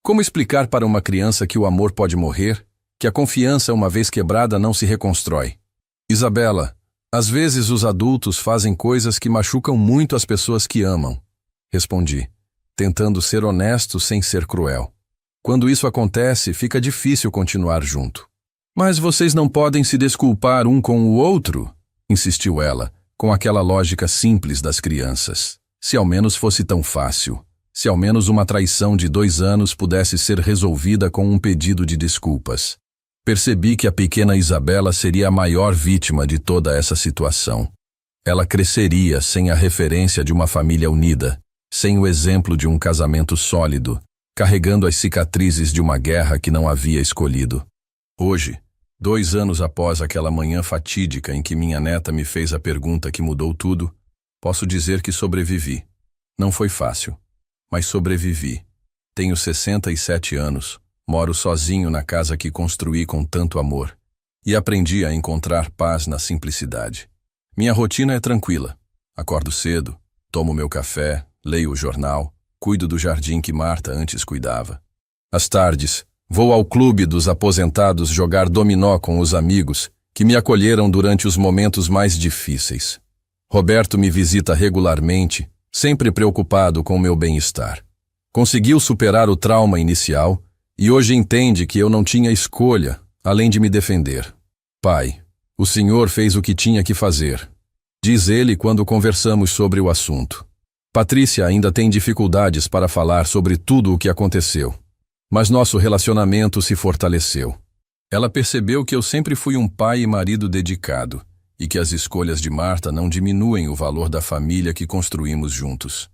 Como explicar para uma criança que o amor pode morrer, que a confiança, uma vez quebrada, não se reconstrói? "Isabela, às vezes os adultos fazem coisas que machucam muito as pessoas que amam", respondi, tentando ser honesto sem ser cruel. "Quando isso acontece, fica difícil continuar junto." "Mas vocês não podem se desculpar um com o outro?", insistiu ela, com aquela lógica simples das crianças. Se ao menos fosse tão fácil. Se ao menos uma traição de 2 anos pudesse ser resolvida com um pedido de desculpas. Percebi que a pequena Isabela seria a maior vítima de toda essa situação. Ela cresceria sem a referência de uma família unida, sem o exemplo de um casamento sólido, carregando as cicatrizes de uma guerra que não havia escolhido. Hoje, 2 anos após aquela manhã fatídica em que minha neta me fez a pergunta que mudou tudo, posso dizer que sobrevivi. Não foi fácil, mas sobrevivi. Tenho 67 anos, moro sozinho na casa que construí com tanto amor, e aprendi a encontrar paz na simplicidade. Minha rotina é tranquila. Acordo cedo, tomo meu café, leio o jornal, cuido do jardim que Marta antes cuidava. Às tardes, vou ao clube dos aposentados jogar dominó com os amigos que me acolheram durante os momentos mais difíceis. Roberto me visita regularmente, sempre preocupado com meu bem-estar. Conseguiu superar o trauma inicial e hoje entende que eu não tinha escolha, além de me defender. "Pai, o senhor fez o que tinha que fazer", diz ele quando conversamos sobre o assunto. Patrícia ainda tem dificuldades para falar sobre tudo o que aconteceu, mas nosso relacionamento se fortaleceu. Ela percebeu que eu sempre fui um pai e marido dedicado, e que as escolhas de Marta não diminuem o valor da família que construímos juntos.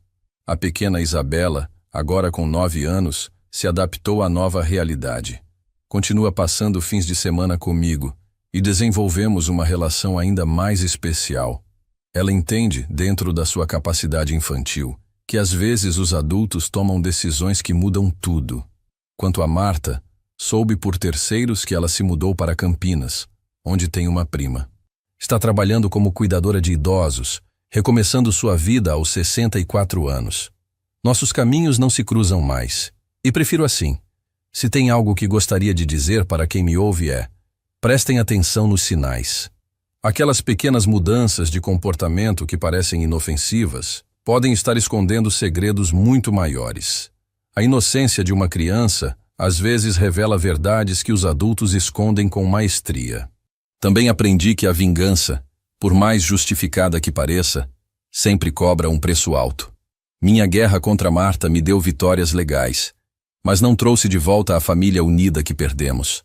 A pequena Isabela, agora com 9 anos, se adaptou à nova realidade. Continua passando fins de semana comigo e desenvolvemos uma relação ainda mais especial. Ela entende, dentro da sua capacidade infantil, que às vezes os adultos tomam decisões que mudam tudo. Quanto a Marta, soube por terceiros que ela se mudou para Campinas, onde tem uma prima. Está trabalhando como cuidadora de idosos, recomeçando sua vida aos 64 anos. Nossos caminhos não se cruzam mais, e prefiro assim. Se tem algo que gostaria de dizer para quem me ouve é: prestem atenção nos sinais. Aquelas pequenas mudanças de comportamento que parecem inofensivas podem estar escondendo segredos muito maiores. A inocência de uma criança às vezes revela verdades que os adultos escondem com maestria. Também aprendi que a vingança, por mais justificada que pareça, sempre cobra um preço alto. Minha guerra contra Marta me deu vitórias legais, mas não trouxe de volta a família unida que perdemos.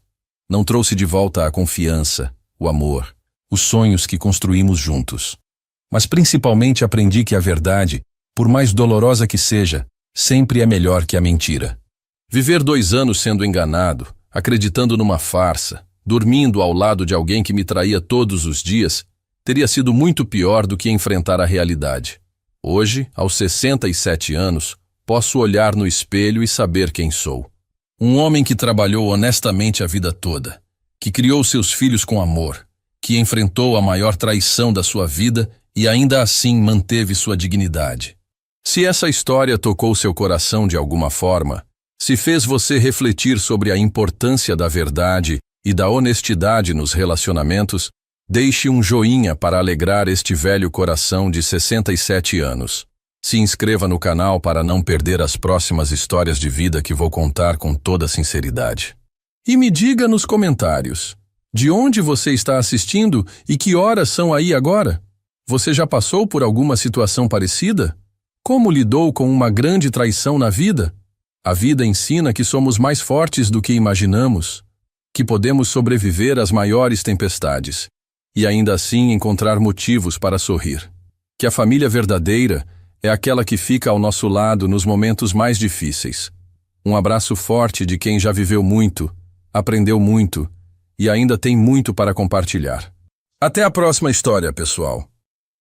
Não trouxe de volta a confiança, o amor, os sonhos que construímos juntos. Mas principalmente aprendi que a verdade, por mais dolorosa que seja, sempre é melhor que a mentira. Viver 2 anos sendo enganado, acreditando numa farsa, dormindo ao lado de alguém que me traía todos os dias, teria sido muito pior do que enfrentar a realidade. Hoje, aos 67 anos, posso olhar no espelho e saber quem sou. Um homem que trabalhou honestamente a vida toda, que criou seus filhos com amor, que enfrentou a maior traição da sua vida e ainda assim manteve sua dignidade. Se essa história tocou seu coração de alguma forma, se fez você refletir sobre a importância da verdade e da honestidade nos relacionamentos, deixe um joinha para alegrar este velho coração de 67 anos. Se inscreva no canal para não perder as próximas histórias de vida que vou contar com toda sinceridade. E me diga nos comentários, De onde você está assistindo e que horas são aí agora? Você já passou por alguma situação parecida? Como lidou com uma grande traição na vida? A vida ensina que somos mais fortes do que imaginamos, que podemos sobreviver às maiores tempestades e ainda assim encontrar motivos para sorrir. Que a família verdadeira é aquela que fica ao nosso lado nos momentos mais difíceis. Um abraço forte de quem já viveu muito, aprendeu muito e ainda tem muito para compartilhar. Até a próxima história, pessoal!